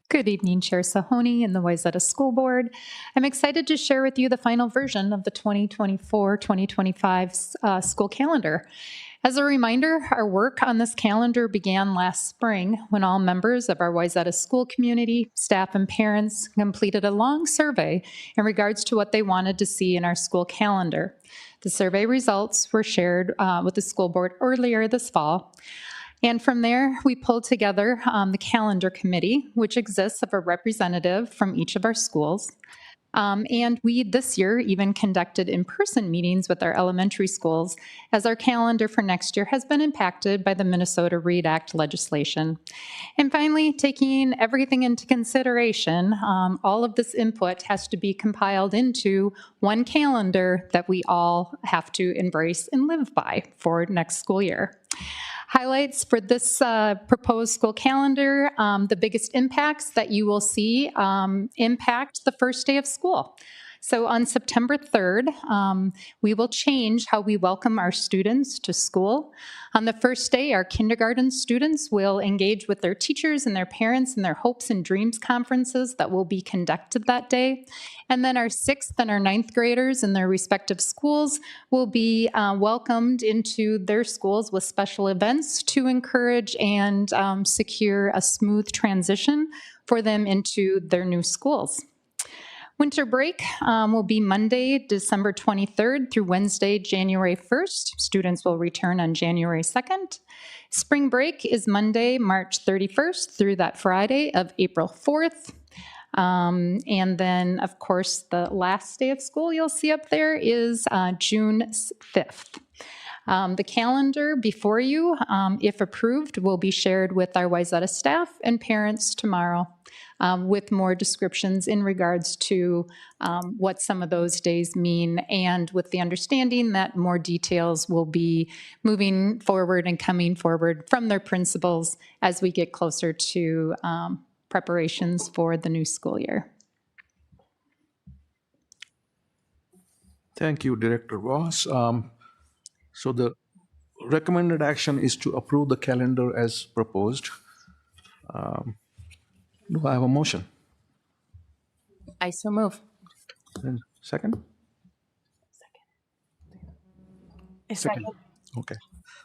Good evening, Chair Sahoni and the Wayzata School Board. I'm excited to share with you the final version of the 2024-2025 school calendar. As a reminder, our work on this calendar began last spring when all members of our Wayzata school community, staff, and parents completed a long survey in regards to what they wanted to see in our school calendar. The survey results were shared with the school board earlier this fall. And from there, we pulled together the calendar committee, which exists of a representative from each of our schools. And we, this year, even conducted in-person meetings with our elementary schools, as our calendar for next year has been impacted by the Minnesota READ Act legislation. And finally, taking everything into consideration, all of this input has to be compiled into one calendar that we all have to embrace and live by for next school year. Highlights for this proposed school calendar, the biggest impacts that you will see impact the first day of school. So on September 3rd, we will change how we welcome our students to school. On the first day, our kindergarten students will engage with their teachers and their parents in their Hopes and Dreams conferences that will be conducted that day. And then our 6th and our 9th graders in their respective schools will be welcomed into their schools with special events to encourage and secure a smooth transition for them into their new schools. Winter break will be Monday, December 23rd through Wednesday, January 1st. Students will return on January 2nd. Spring break is Monday, March 31st through that Friday of April 4th. And then, of course, the last day of school you'll see up there is June 5th. The calendar before you, if approved, will be shared with our Wayzata staff and parents tomorrow with more descriptions in regards to what some of those days mean, and with the understanding that more details will be moving forward and coming forward from their principals as we get closer to preparations for the new school year. Thank you, Director Voss. So the recommended action is to approve the calendar as proposed. Do I have a motion? I so move. And second? Second. Okay.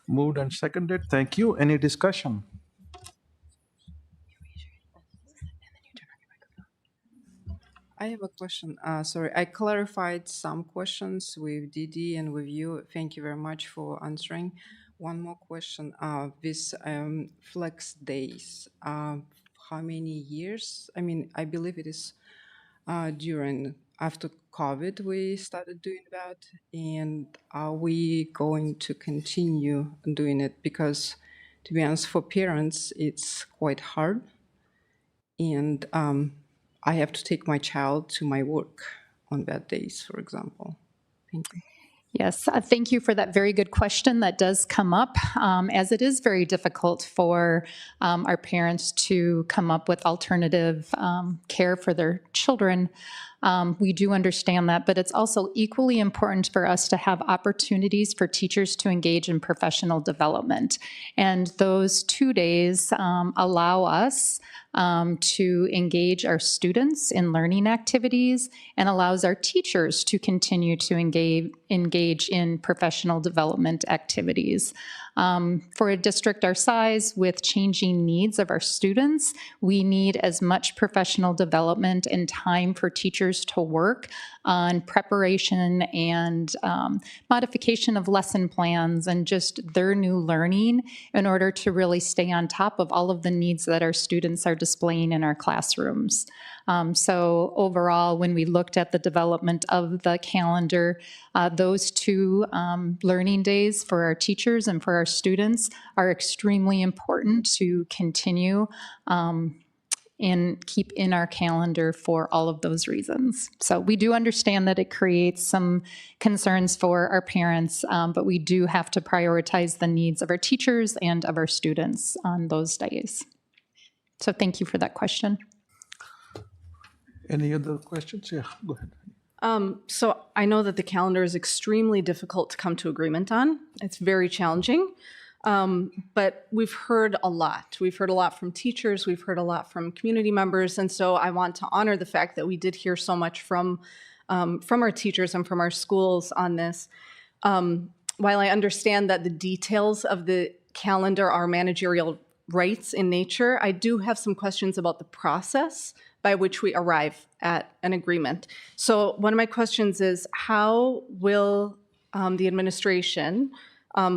Moved and seconded. Thank you. Any discussion? I have a question. Sorry, I clarified some questions with Didi and with you. Thank you very much for answering. One more question. This flex days, how many years? I mean, I believe it is after COVID we started doing that. And are we going to continue doing it? Because to be honest, for parents, it's quite hard. And I have to take my child to my work on bad days, for example. Thank you. Yes, thank you for that very good question. That does come up, as it is very difficult for our parents to come up with alternative care for their children. We do understand that, but it's also equally important for us to have opportunities for teachers to engage in professional development. And those 2 days allow us to engage our students in learning activities and allows our teachers to continue to engage in professional development activities. For a district our size, with changing needs of our students, we need as much professional development and time for teachers to work on preparation and modification of lesson plans and just their new learning in order to really stay on top of all of the needs that our students are displaying in our classrooms. So overall, when we looked at the development of the calendar, those 2 learning days for our teachers and for our students are extremely important to continue and keep in our calendar for all of those reasons. So we do understand that it creates some concerns for our parents, but we do have to prioritize the needs of our teachers and of our students on those days. So thank you for that question. Any other questions? Yeah, go ahead. So I know that the calendar is extremely difficult to come to agreement on. It's very challenging, but we've heard a lot. We've heard a lot from teachers. We've heard a lot from community members. And so I want to honor the fact that we did hear so much from our teachers and from our schools on this. While I understand that the details of the calendar are managerial rights in nature, I do have some questions about the process by which we arrive at an agreement. So one of my questions is, how will the administration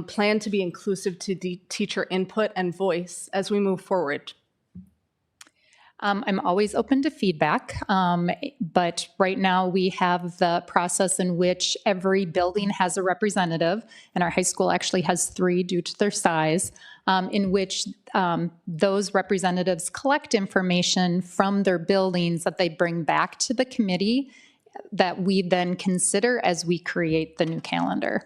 plan to be inclusive to the teacher input and voice as we move forward? I'm always open to feedback, but right now we have the process in which every building has a representative, and our high school actually has 3 due to their size, in which those representatives collect information from their buildings that they bring back to the committee that we then consider as we create the new calendar.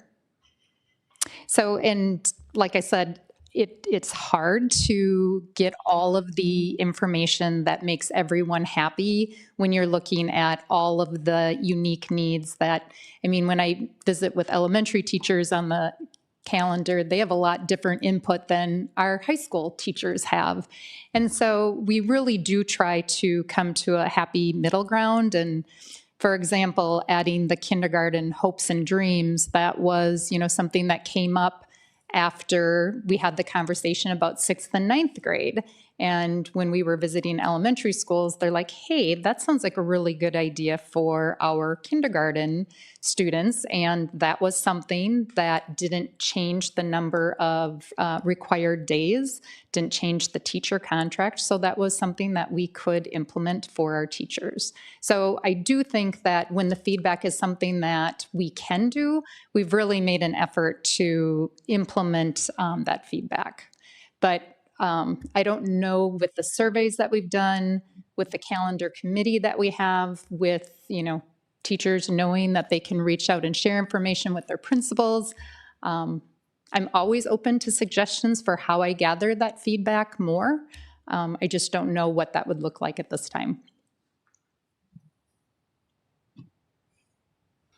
So, and like I said, it's hard to get all of the information that makes everyone happy when you're looking at all of the unique needs that, I mean, when I visit with elementary teachers on the calendar, they have a lot different input than our high school teachers have. And so we really do try to come to a happy middle ground. And for example, adding the kindergarten hopes and dreams, that was, something that came up after we had the conversation about 6th and 9th grade. And when we were visiting elementary schools, they're like, hey, that sounds like a really good idea for our kindergarten students. And that was something that didn't change the number of required days, didn't change the teacher contract. So that was something that we could implement for our teachers. So I do think that when the feedback is something that we can do, we've really made an effort to implement that feedback. But I don't know with the surveys that we've done, with the calendar committee that we have, with, teachers knowing that they can reach out and share information with their principals. I'm always open to suggestions for how I gather that feedback more. I just don't know what that would look like at this time.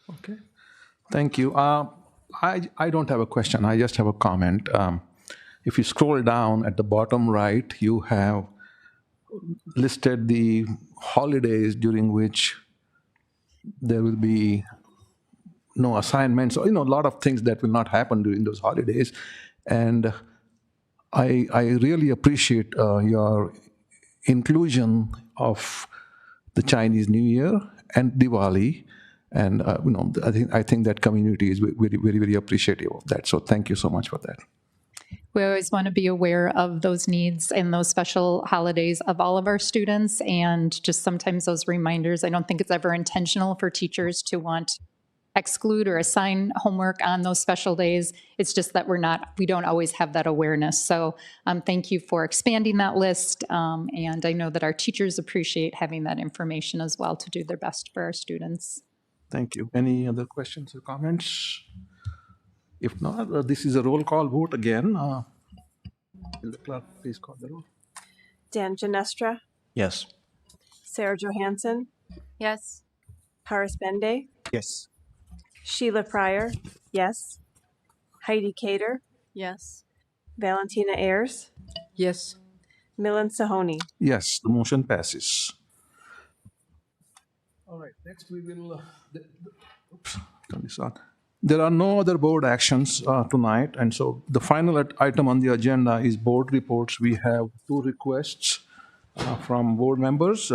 Okay, thank you. I don't have a question. I just have a comment. If you scroll down at the bottom right, you have listed the holidays during which there will be no assignments, or a lot of things that will not happen during those holidays. And I really appreciate your inclusion of the Chinese New Year and Diwali. And I think that community is very, very, very appreciative of that. So thank you so much for that. We always want to be aware of those needs and those special holidays of all of our students, and just sometimes those reminders. I don't think it's ever intentional for teachers to want to exclude or assign homework on those special days. It's just that we don't always have that awareness. So thank you for expanding that list. And I know that our teachers appreciate having that information as well to do their best for our students. Thank you. Any other questions or comments? If not, this is a roll call vote again. Will the clerk please call the roll? Dan Ginestra, Yes. Sarah Johansson, Yes. Paris Bende, Yes. Sheila Pryor, yes. Heidi Cater, Yes. Valentina Ayers, Yes. Milan Sahoni. Yes, the motion passes. All right, next we will, oops, turn this on. There are no other board actions tonight, and so the final item on the agenda is board reports. We have two requests from board members.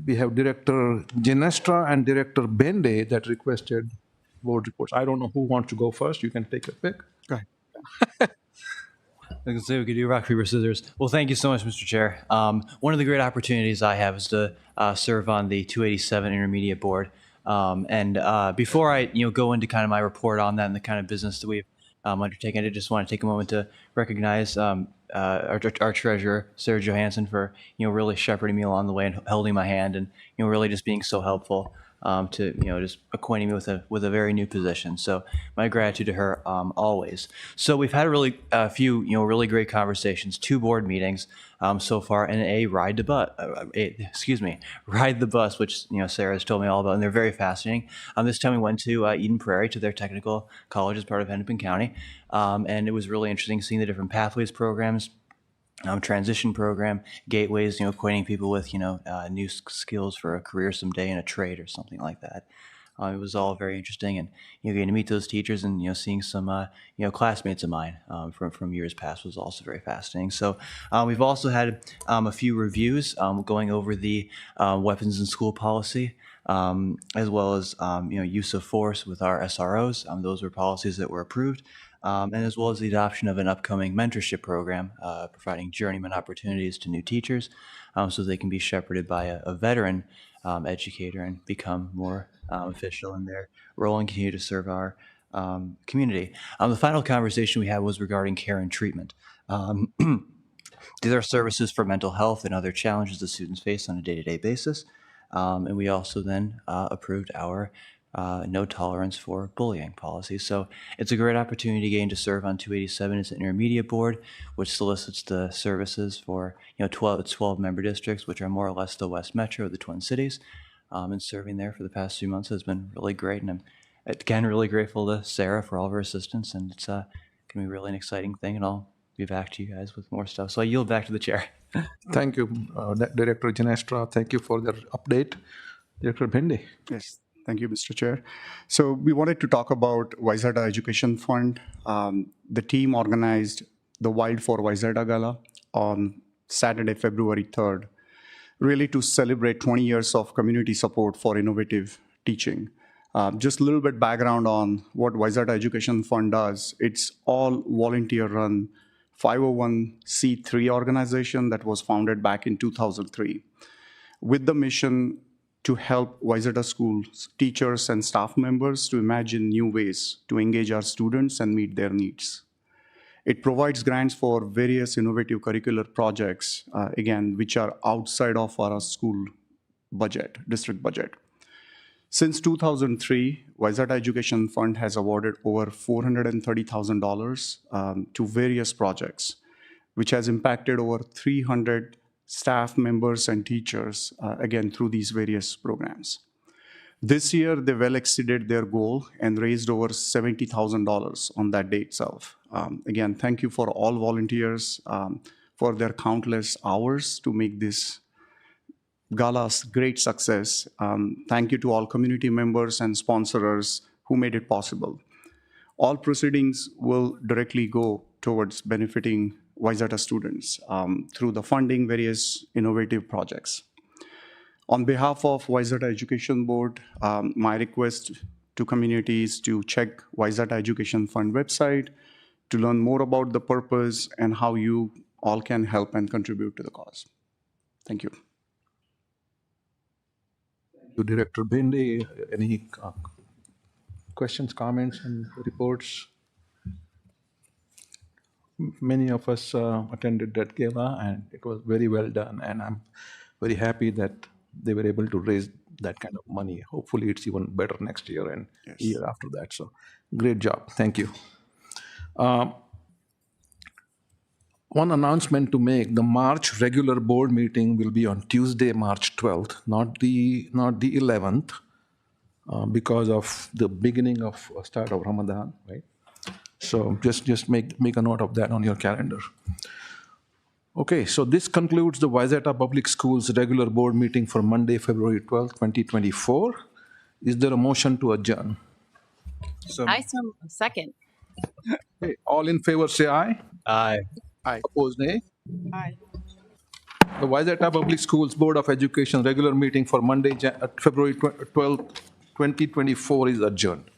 We have Director Ginestra and Director Bende that requested board reports. I don't know who wants to go first. You can take a pick. Go ahead. I can say we could do rock, paper, scissors. Well, thank you so much, Mr. Chair. One of the great opportunities I have is to serve on the 287 Intermediate Board. Before I go into kind of my report on that and the kind of business that we've undertaken, I just want to take a moment to recognize our treasurer, Sarah Johansson, for really shepherding me along the way and holding my hand and really just being so helpful to just acquainting me with a very new position. So my gratitude to her always. So we've had a few really great conversations, 2 board meetings so far, and ride the bus, which Sarah has told me all about, and they're very fascinating. This time we went to Eden Prairie to their technical college as part of Hennepin County, and it was really interesting seeing the different pathways programs. Transition program, gateways, acquainting people with, new skills for a career someday in a trade or something like that. It was all very interesting, and getting to meet those teachers and seeing some classmates of mine from years past was also very fascinating. So we've also had a few reviews going over the weapons in school policy, as well as use of force with our SROs. Those were policies that were approved. And as well as the adoption of an upcoming mentorship program, providing journeyman opportunities to new teachers so they can be shepherded by a veteran educator and become more official in their role and continue to serve our community. The final conversation we had was regarding care and treatment. These are services for mental health and other challenges that students face on a day-to-day basis. And we also then approved our no tolerance for bullying policy. So it's a great opportunity again to serve on 287 as an intermediate board, which solicits the services for 12 member districts, which are more or less the West Metro of the Twin Cities. And serving there for the past few months has been really great. And I'm again really grateful to Sarah for all of her assistance. And it's going to be really an exciting thing. And I'll be back to you guys with more stuff. So I yield back to the chair. Thank you, Director Ginestra. Thank you for the update. Director Bende. Yes. Thank you, Mr. Chair. So we wanted to talk about Wayzata Education Fund. The team organized the Wild for Wayzata Gala on Saturday, February 3rd, really to celebrate 20 years of community support for innovative teaching. Just a little bit background on what Wayzata Education Fund does. It's all volunteer-run 501c3 organization that was founded back in 2003 with the mission to help Wayzata schools, teachers, and staff members to imagine new ways to engage our students and meet their needs. It provides grants for various innovative curricular projects, again, which are outside of our school budget, district budget. Since 2003, Wayzata Education Fund has awarded over $430,000 to various projects, which has impacted over 300 staff members and teachers, again, through these various programs. This year, they well exceeded their goal and raised over $70,000 on that day itself. Again, thank you for all volunteers for their countless hours to make this gala's great success. Thank you to all community members and sponsors who made it possible. All proceedings will directly go towards benefiting Wayzata students through the funding various innovative projects. On behalf of Wayzata Education Board, my request to communities to check Wayzata Education Fund website to learn more about the purpose and how you all can help and contribute to the cause. Thank you. To Director Bindi, any questions, comments, and reports? Many of us attended that gala, and it was very well done. And I'm very happy that they were able to raise that kind of money. Hopefully, it's even better next year and year after that. So, great job. Thank you. One announcement to make: the March regular board meeting will be on Tuesday, March 12th, not the 11th, because of the beginning of start of Ramadan, right? So just make a note of that on your calendar. Okay, so this concludes the Wayzata Public Schools regular board meeting for Monday, February 12th, 2024. Is there a motion to adjourn? Second. Okay, all in favor say aye. Aye. Aye. Opposed, nay. Aye. The Wayzata Public Schools Board of Education regular meeting for Monday, February 12th, 2024 is adjourned.